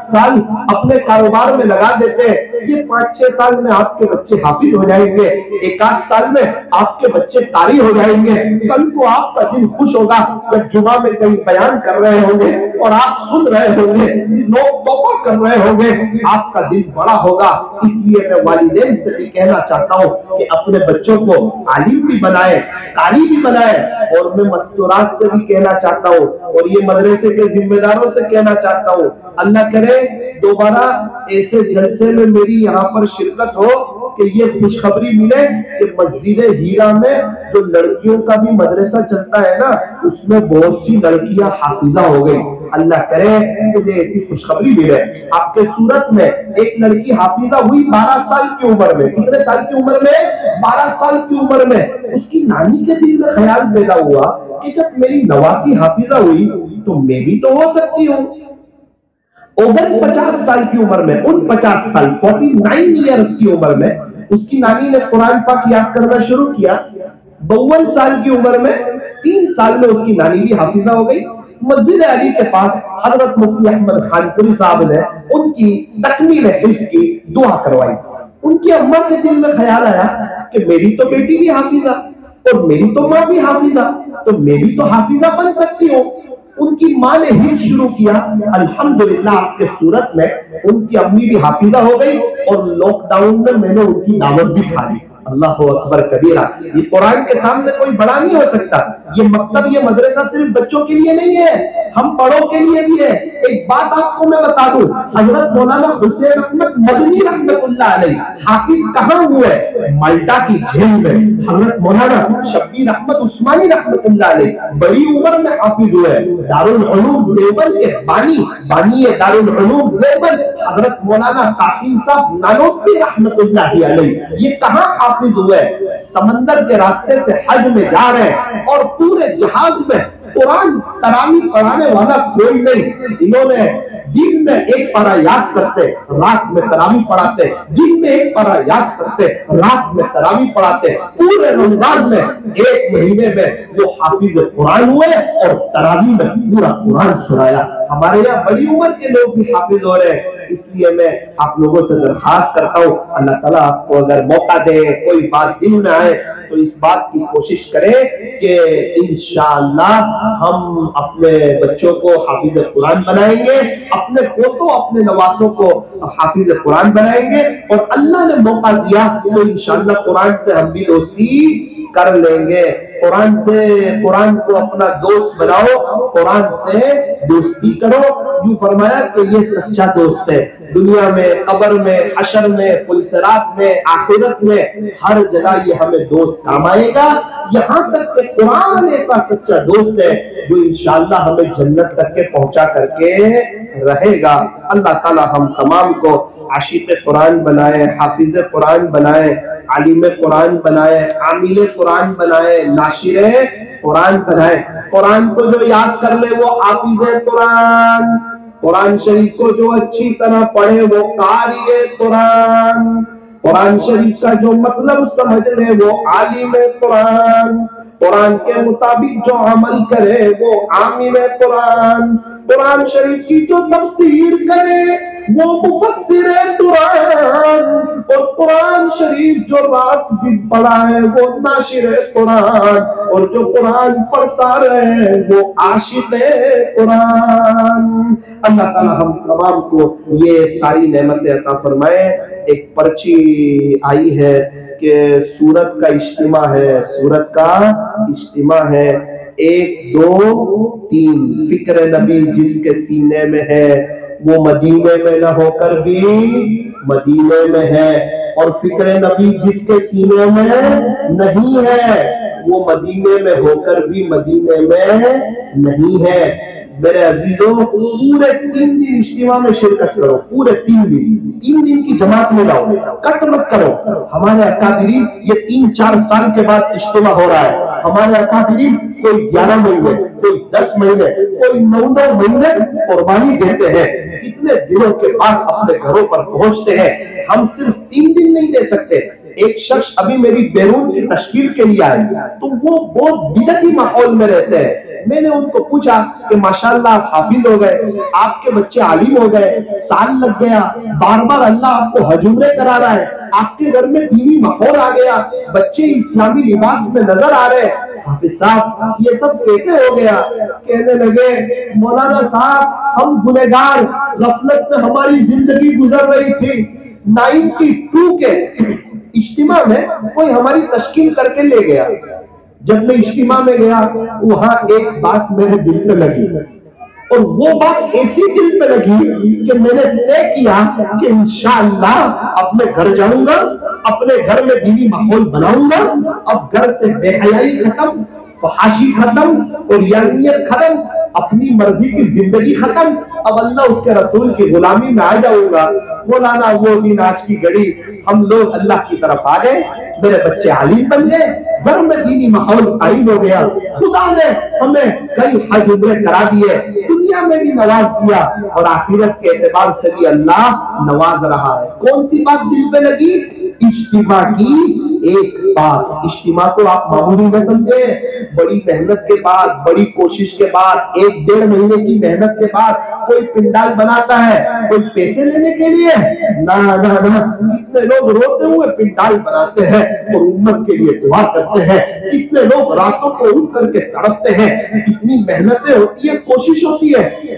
سال اپنے کاروبار میں لگا دیتے ہیں۔ یہ 5-6 سال میں آپ کے بچے حافظ ہو جائیں گے، 1-8 سال میں آپ کے بچے قاری ہو جائیں گے۔ کل کو آپ کا دل خوش ہوگا جب جمعہ میں کہیں بیان کر رہے ہوں گے اور آپ سن رہے ہوں گے، لوگ توبہ کر رہے ہوں گے، آپ کا دل بڑا ہوگا۔ اس لیے میں والدین سے بھی کہنا چاہتا ہوں کہ اپنے بچوں کو عالم بھی بنائے، قاری بھی بنائے، اور میں مستورات سے بھی کہنا چاہتا ہوں اور یہ مدرسے کے ذمہ داروں سے کہنا چاہتا ہوں، اللہ کرے دوبارہ ایسے جلسے میں میری یہاں پر شرکت ہو کہ یہ خوشخبری ملے کہ مسجد ہیرا میں جو لڑکیوں کا بھی مدرسہ چلتا ہے نا، اس میں بہت سی لڑکیاں حافظہ ہو گئی۔ اللہ کرے کہ ایسی خوشخبری ملے۔ آپ کے صورت میں ایک لڑکی حافظہ ہوئی 12 سال کی عمر میں۔ کتنے سال کی عمر میں؟ 12 سال کی عمر میں۔ اس کی نانی کے دل میں خیال پیدا ہوا کہ جب میری نواسی حافظہ ہوئی تو میں بھی تو ہو سکتی ہوں۔ 49 سال کی عمر میں، 49 سال 49 ایئرز کی عمر میں اس کی نانی نے قرآن پاک یاد کرنا شروع کیا۔ 52 سال کی عمر میں 3 سال میں اس کی نانی بھی حافظہ ہو گئی۔ مسجد علی کے پاس حضرت مفتی احمد خانپوری صاحب نے ان کی تکمیل حفظ کی دعا کروائی۔ ان کی اماں کے دل میں خیال آیا کہ میری تو بیٹی بھی حافظہ اور میری تو ماں بھی حافظہ، تو میں بھی تو حافظہ بن سکتی ہوں۔ ان کی ماں نے حفظ شروع کیا، الحمدللہ آپ کے صورت میں ان کی امی بھی حافظہ ہو گئی، اور لاک ڈاؤن میں نے ان کی دعوت بھی کھا لی۔ اللہ اکبر کبیرہ۔ یہ قرآن کے سامنے کوئی بڑا نہیں ہو سکتا۔ یہ مکتب، یہ مدرسہ صرف بچوں کے لیے نہیں ہے، ہم بڑوں کے لیے بھی ہے۔ ایک بات آپ کو میں بتا دوں، حضرت مولانا حسین احمد مدنی رحمت اللہ علیہ حافظ کہاں ہوئے؟ مالٹا کی جیل میں۔ حضرت مولانا شبیر احمد عثمانی رحمت اللہ علیہ بڑی عمر میں حافظ ہوئے۔ دارالعلوم دیوبند کے بانی دارالعلوم دیوبند حضرت مولانا قاسم صاحب نانوتوی رحمت اللہ علیہ یہ کہاں حافظ ہوئے؟ سمندر کے راستے سے حج میں جا رہے ہیں اور پورے جہاز میں قرآن تراویح پڑھانے والا کوئی نہیں، انہوں نے دن میں ایک پارہ یاد کرتے، رات میں تراویح پڑھاتے، دن میں ایک پارہ یاد کرتے، رات میں تراویح پڑھاتے، پورے رمضان میں ایک مہینے میں وہ حافظ قرآن ہوئے اور تراویح میں پورا قرآن سنایا۔ ہمارے یہاں بڑی عمر کے لوگ بھی حافظ ہو رہے ہیں، اس لیے میں آپ لوگوں سے درخواست کرتا ہوں، اللہ تعالیٰ آپ کو اگر موقع دے، کوئی بات دل میں آئے تو اس بات کی کوشش کریں کہ انشاءاللہ ہم اپنے بچوں کو حافظ قرآن بنائیں گے، اپنے پوتوں اپنے نواسوں کو حافظ قرآن بنائیں گے، اور اللہ نے موقع دیا تو انشاءاللہ قرآن سے ہم بھی دوستی کر لیں گے۔ قرآن کو اپنا دوست بناؤ، قرآن سے دوستی کرو۔ یوں فرمایا کہ یہ سچا دوست ہے، دنیا میں، قبر میں، حشر میں، پلسرات میں، آخرت میں، ہر جگہ یہ ہمیں دوست کام آئے گا، یہاں تک کہ قرآن ایسا سچا دوست ہے جو انشاءاللہ ہمیں جنت تک کے پہنچا کر کے رہے گا۔ اللہ تعالی ہم تمام کو عاشق قرآن بنائے، حافظ قرآن بنائے، عالم قرآن بنائے، عامل قرآن بنائے، ناشر قرآن بنائے۔ قرآن کو جو یاد کر لے وہ حافظ قرآن، قرآن شریف کو جو اچھی طرح پڑھے وہ قاری قرآن، قرآن شریف کا جو مطلب سمجھ لے وہ عالم قرآن، قرآن کے مطابق جو عمل کرے وہ عامل قرآن، قرآن شریف کی جو تفسیر کرے وہ مفسر قرآن، اور قرآن شریف جو رات دن پڑھائے وہ ناشر قرآن، اور جو قرآن پڑھتا رہے وہ عاشق قرآن۔ اللہ تعالی ہم تمام کو یہ ساری نعمتیں عطا فرمائے۔ ایک پرچی آئی ہے کہ سورت کا اجتماع ہے، سورت کا اجتماع ہے، 1 2 3 فکر نبی جس کے سینے میں ہے وہ مدینے میں نہ ہو کر بھی مدینے میں ہے، اور فکر نبی جس کے سینے میں نہیں ہے وہ مدینے میں ہو کر بھی مدینے میں نہیں ہے۔ میرے عزیزوں پورے 3 دن اجتماع میں شرکت کرو، پورے 3 دن کی جماعت میں لاؤ، کٹ مت کرو۔ ہمارے اکابرین یہ 3-4 سال کے بعد اجتماع ہو رہا ہے، ہمارے اکابرین کوئی 11 مہینے، کوئی 10 مہینے، کوئی 9 مہینے قربانی دیتے ہیں، کتنے دنوں کے بعد اپنے گھروں پر پہنچتے ہیں۔ ہم صرف 3 دن نہیں دے سکتے۔ ایک شخص ابھی میری بیرون کی تشکیل کے لیے آئے تو وہ بہت بدعتی ماحول میں رہتے ہیں۔ میں نے ان کو پوچھا کہ ماشاءاللہ آپ حافظ ہو گئے، آپ کے بچے عالم ہو گئے، سال لگ گیا، بار بار اللہ آپ کو حج عمرے کرا رہا ہے، آپ کے گھر میں دینی ماحول آ گیا، بچے اسلامی لباس میں نظر آ رہے ہیں، حافظ صاحب یہ سب کیسے ہو گیا؟ کہنے لگے مولانا صاحب ہم گنہگار، غفلت میں ہماری زندگی گزر رہی تھی۔ 92 کے اجتماع میں کوئی ہماری تشکیل کر کے لے گیا، جب میں اجتماع میں گیا وہاں ایک بات میرے دل پہ لگی، اور وہ بات ایسی دل پہ لگی کہ میں نے طے کیا کہ انشاءاللہ اب میں گھر جاؤں گا، اپنے گھر میں دینی ماحول بناؤں گا، اب گھر سے بے حیائی ختم، فحاشی ختم، اور یانیت ختم، اپنی مرضی کی زندگی ختم، اب اللہ اس کے رسول کی غلامی میں آ جاؤں گا۔ مولانا وہ دن آج کی گھڑی ہم لوگ اللہ کی طرف آ گئے، میرے بچے عالم بن گئے، گھر میں دینی ماحول قائم ہو گیا، خدا نے ہمیں کئی حج عمرے کرا دیے، دنیا میں بھی نواز دیا، اور آخرت کے اعتبار سے بھی اللہ نواز رہا ہے۔ کون سی بات دل پہ لگی؟ اجتماع کی ایک بات۔ اجتماع کو آپ معمولی نہ سمجھے، بڑی محنت کے بعد، بڑی کوشش کے بعد، 1-1.5 مہینے کی محنت کے بعد کوئی پنڈال بناتا ہے، کوئی پیسے لینے کے لیے نہ نہ نہ، کتنے لوگ روتے ہوئے پنڈال بناتے ہیں اور امت کے لیے دعا کرتے ہیں، کتنے لوگ راتوں کو اٹھ کر کے تڑپتے ہیں، کتنی محنتیں ہوتی ہے، کوشش ہوتی ہے،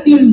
3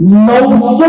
900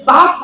7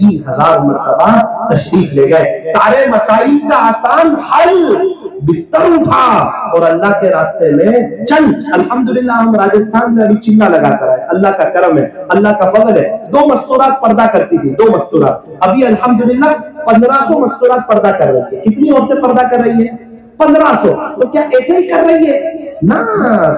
30,000 مرتبہ تشریف لے گئے. سارے مسائل کا آسان حل، بستر اٹھا اور اللہ کے راستے میں چل. الحمدللہ ہم راجستھان میں ابھی چلا لگا کر آئے. اللہ کا کرم ہے، اللہ کا فضل ہے. 2 مستورات پردہ کرتی تھی، 2 مستورات. ابھی الحمدللہ 1500 مستورات پردہ کر رہی ہے. کتنی عورتیں پردہ کر رہی ہیں؟ 1500. تو کیا ایسے ہی کر رہی ہے؟ نہ،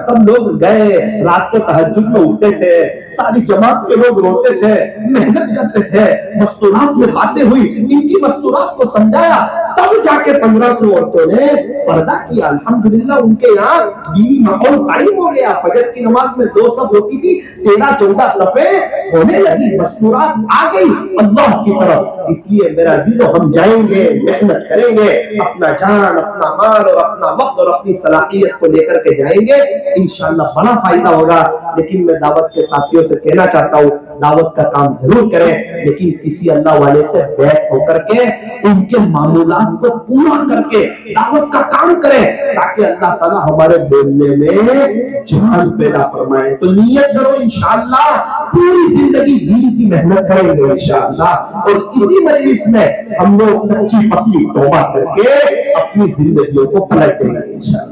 سب لوگ گئے، رات کو تہجد میں اٹھتے تھے، ساری جماعت کے لوگ روتے تھے، محنت کرتے تھے، مستورات میں باتیں ہوئی، ان کی مستورات کو سمجھایا، تب جا کے 1500 عورتوں نے پردہ کیا. الحمدللہ ان کے یہاں دینی ماحول قائم ہو گیا. فجر کی نماز میں 2 صف ہوتی تھی، 13-14 صفیں ہونے لگی. مستورات آ گئی اللہ کی طرف. اس لیے میرا عزیزو، ہم جائیں گے، محنت کریں گے، اپنا جان، اپنا مال اور اپنا وقت اور اپنی صلاحیت کو لے کر کے جائیں گے، انشاءاللہ بڑا فائدہ ہوگا. لیکن میں دعوت کے ساتھیوں سے کہنا چاہتا ہوں، دعوت کا کام ضرور کریں، لیکن کسی اللہ والے سے بیعت ہو کر کے ان کے معمولات کو پورا کر کے دعوت کا کام کریں، تاکہ اللہ تعالیٰ ہمارے بولنے میں جان پیدا فرمائے. تو نیت کرو انشاءاللہ پوری زندگی دین کی محنت کریں گے انشاءاللہ، اور اسی مجلس میں ہم لوگ سچی پکی توبہ کر کے اپنی زندگیوں کو پلٹ دیں گے انشاءاللہ.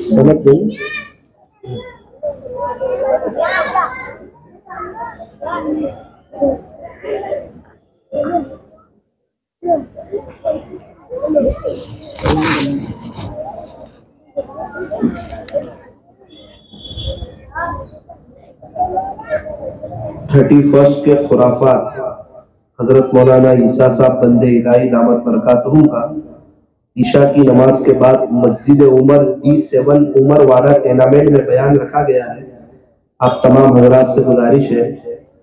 سمجھ گئی؟ 31 کے خرافات حضرت مولانا عیسیٰ صاحب بندے الہی دامت برکاتہم کا عشاء کی نماز کے بعد مسجد عمر D7 عمر واڑہ ٹینامنٹ میں بیان رکھا گیا ہے. آپ تمام حضرات سے گزارش ہے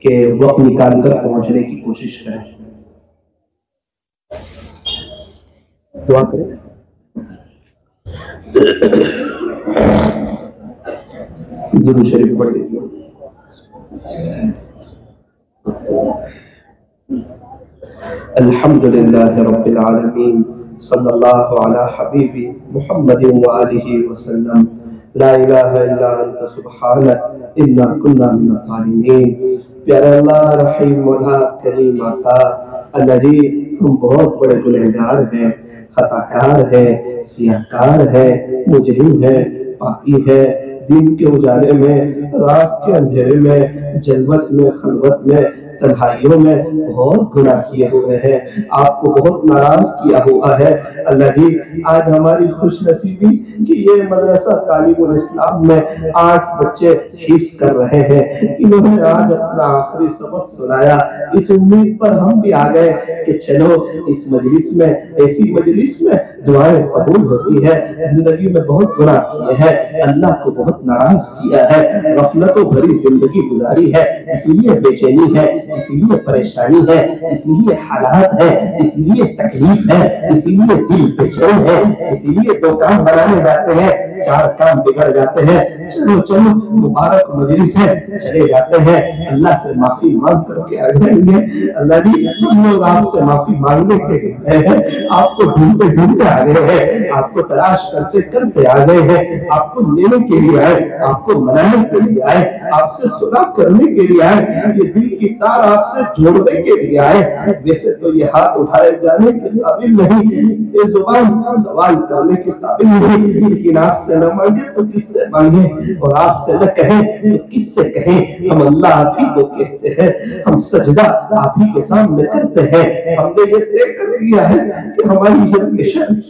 کہ وقت نکال کر پہنچنے کی کوشش کریں. دعا کریں. درود شریف پڑھ لیجیے. الحمدللہ رب العالمین، صلی اللہ علی حبیبی محمد وآلہ وسلم. لا الہ الا انت سبحانک انا کنا من الظالمین. پیارے اللہ رحیم مولا کریم آقا، اللہ جی ہم بہت بڑے گنہگار ہیں، خطاکار ہیں، سیاہکار ہیں، مجرم ہیں، پاپی ہیں. دن کے اجالے میں، رات کے اندھیرے میں، جلوت میں، خلوت میں، تنہائیوں میں بہت گناہ کیے ہوئے ہیں، آپ کو بہت ناراض کیا ہوا ہے. اللہ جی آج ہماری خوش نصیبی کہ یہ مدرسہ تعلیم الاسلام میں 8 بچے حفظ کر رہے ہیں. انہوں نے آج اپنا آخری سبق سنایا. اس امید پر ہم بھی آ گئے کہ چلو اس مجلس میں، ایسی مجلس میں دعائیں قبول ہوتی ہے. زندگی میں بہت گناہ کیے ہیں، اللہ کو بہت ناراض کیا ہے، غفلتوں بھری زندگی گزاری ہے، اسی لیے بے چینی ہے، اسی لیے پریشانی ہے، اسی لیے حالات ہے، اسی لیے تکلیف ہے، اسی لیے دل بے چین ہے، اسی لیے 2 کام بنانے جاتے ہیں، 4 کام بگڑ جاتے ہیں. چلو چلو مبارک مجلس ہے، چلے جاتے ہیں، اللہ سے معافی مانگ کر کے آ جائیں گے. اللہ جی ہم لوگ آپ سے معافی مانگنے کے لیے آئے ہیں، آپ کو ڈھونڈتے ڈھونڈتے آ گئے ہیں، آپ کو تلاش کرتے کرتے آ گئے ہیں، آپ کو لینے کے لیے آئے، آپ کو منانے کے لیے آئے، آپ سے صلح کرنے کے لیے آئے، یہ دل کی تار آپ سے جوڑنے کے لیے آئے. ویسے تو یہ ہاتھ اٹھائے جانے کے قابل نہیں، یہ زبان سوال کرنے کے قابل نہیں، لیکن آپ سے نہ مانگے تو کس سے مانگے، اور آپ سے نہ کہیں تو کس سے کہیں. ہم اللہ آپ ہی کو کہتے ہیں، ہم سجدہ آپ ہی کے سامنے کرتے ہیں. ہم نے یہ طے کر لیا ہے کہ ہماری جنریشن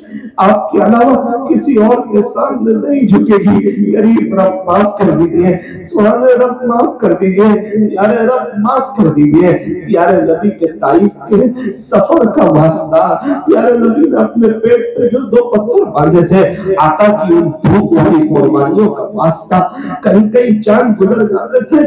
آپ کے علاوہ کسی اور کے سامنے نہیں جھکے گی. غریب رب معاف کر دیجئے، سبحان رب معاف کر دیجئے، پیارے رب معاف کر دیجئے. پیارے نبی کے طائف کے سفر کا واسطہ، پیارے نبی نے اپنے پیٹ پہ جو 2 پتھر باندھے تھے، آقا کی ان بھوک والی قربانیوں کا واسطہ، کہیں کہیں جان گزر جاتے تھے،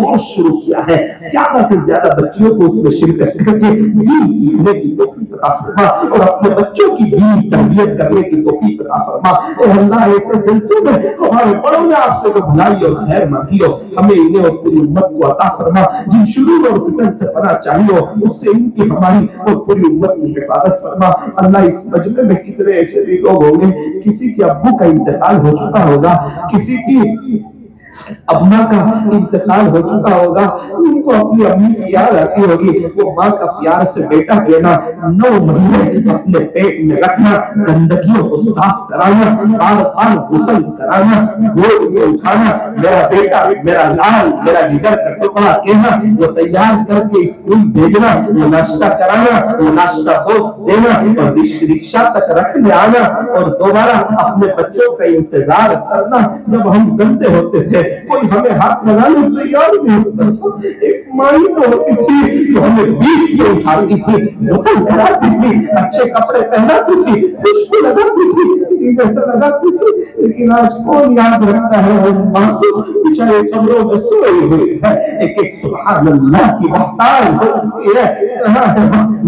کورس شروع کیا ہے، زیادہ سے زیادہ بچیوں کو اس میں شرکت کر کے دین سیکھنے کی توفیق عطا فرما اور اپنے بچوں کی دینی تربیت کرنے کی توفیق عطا فرما۔ اے اللہ ایسے جلسوں میں ہمارے بڑوں نے آپ سے جو بھلائی اور خیر مانگی ہو ہمیں انہیں اور پوری امت کو عطا فرما، جن شرور اور فتن سے پناہ چاہیے ہو اس سے ان کی ہماری اور پوری امت کی حفاظت فرما۔ اللہ اس مجمع میں کتنے ایسے بھی لوگ ہوں گے، کسی کے ابو کا انتقال ہو چکا ہوگا، کسی کی ابنا کا انتقال ہو چکا ہوگا، ان کو اپنی امی کی یاد آتی ہوگی، وہ ماں کا پیار سے بیٹا کہنا، 9 مہینے اپنے پیٹ میں رکھنا، گندگیوں کو صاف کرانا، بار بار غسل کرانا، گود میں اٹھانا، میرا بیٹا میرا لال میرا جگر کا ٹکڑا کہنا، وہ تیار کر کے اسکول بھیجنا، وہ ناشتہ کرانا، وہ ناشتہ باکس دینا اور رکشہ تک رکھنے آنا اور دوبارہ اپنے بچوں کا انتظار کرنا۔ جب ہم گندے ہوتے تھے کوئی ہمیں ہاتھ لگانے کو تیار نہیں ہوتا تھا، ایک مائی تو ہوتی تھی جو ہمیں بیچ سے اٹھاتی تھی، غسل کراتی تھی، اچھے کپڑے پہناتی تھی، خوشبو لگاتی تھی، سیدھے سے لگاتی تھی، لیکن آج کون یاد رکھتا ہے وہ ماں کو بیچارے قبروں میں سوئی ہوئی ہے۔ ایک ایک سبحان اللہ کی بہتان ہوتی ہے،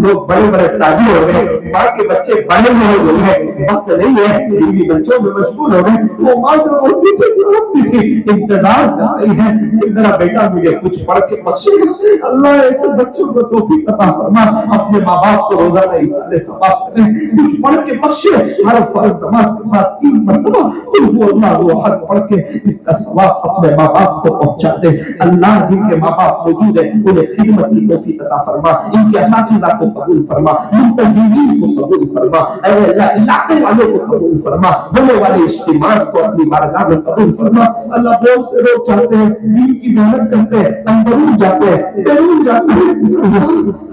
لوگ بڑے بڑے تاجر ہو گئے، ماں کے بچے بڑے ہو گئے، وقت نہیں ہے، بیوی بچوں میں مشغول ہو گئے، وہ ماں جو ہوتی تھی انتظار کر رہی ہے کہ میرا بیٹا مجھے کچھ پڑھ کے بخشے گا۔ اللہ ایسے بچوں کو توفیق عطا فرما، اپنے ماں باپ کو روزانہ اصلاح ثواب کریں، کچھ پڑھ کے بخشے، ہر فرض نماز کے بعد 3 مرتبہ قل هو اللہ احد پڑھ کے اس کا ثواب اپنے ماں باپ کو پہنچا دے۔ اللہ جن کے ماں باپ موجود ہیں انہیں خدمت کی توفیق عطا فرما، ان کے اساتذہ کو قبول فرما، منتظمین کو قبول فرما، اے اللہ علاقے والوں کو قبول فرما، ہونے والے اجتماع کو اپنی بارگاہ میں قبول فرما۔ اللہ بہت سے لوگ چاہتے ہیں دین کی محنت کرتے ہیں، اندرون جاتے ہیں بیرون جاتے ہیں،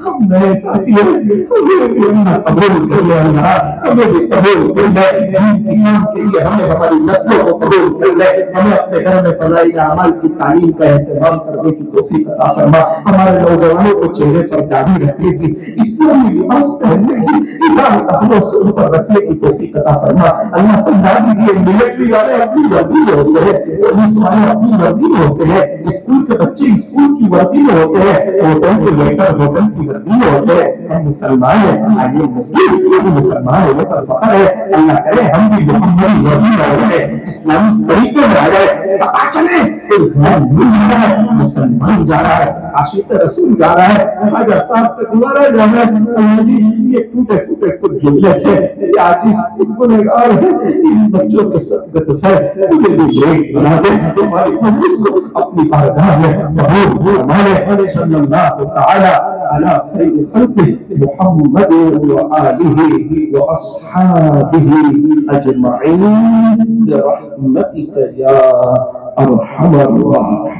ہم نئے ساتھی ہیں، ہمیں بھی اللہ قبول کر لے، اللہ ہمیں بھی قبول کر لے، دین کی کام کے لیے ہمیں ہماری نسلوں کو قبول کر لے، ہمیں اپنے گھر میں فضائل اعمال کی تعلیم کا اہتمام کرنے کی توفیق عطا فرما، ہمارے نوجوانوں کو چہرے پر داڑھی رکھنے کی، اسلامی لباس پہننے کی، اظہار تقویٰ سے اوپر رکھنے کی توفیق عطا فرما۔ اللہ سمجھا دیجیے ملٹری والے اپنی وردی میں ہوتے ہیں، پولیس والے اپنی وردی میں ہوتے ہیں، اسکول کے بچے اسکول کی وردی میں ہوتے ہیں، ہوٹل کے ویٹر ہوٹل کی وردی میں ہوتے ہیں۔ ہم مسلمان ہیں، آئیے مسلم ہم مسلمان ہونے پر فخر ہے، اللہ کرے ہم بھی محمدی وردی میں ہو جائے، اسلامی طریقے میں آ جائے، پتا چلے کوئی غیر نہیں جا رہا ہے، مسلمان جا رہا ہے، عاشق رسول جا رہا ہے، خواجہ صاحب کا دوبارہ جا رہا ہے۔ یہ ٹوٹے پھوٹے کچھ جملے تھے، یہ عاجز گنہگار ہیں، ان بچوں کے صدقۃ ہے انہیں بھی نیک بنا دے، ہماری مجلس کو اپنی بارگاہ میں قبول فرمائے۔ صلی اللہ تعالی علی خیر خلقہ محمد وآلہ واصحابہ اجمعین برحمتک یا ارحم الراحمین۔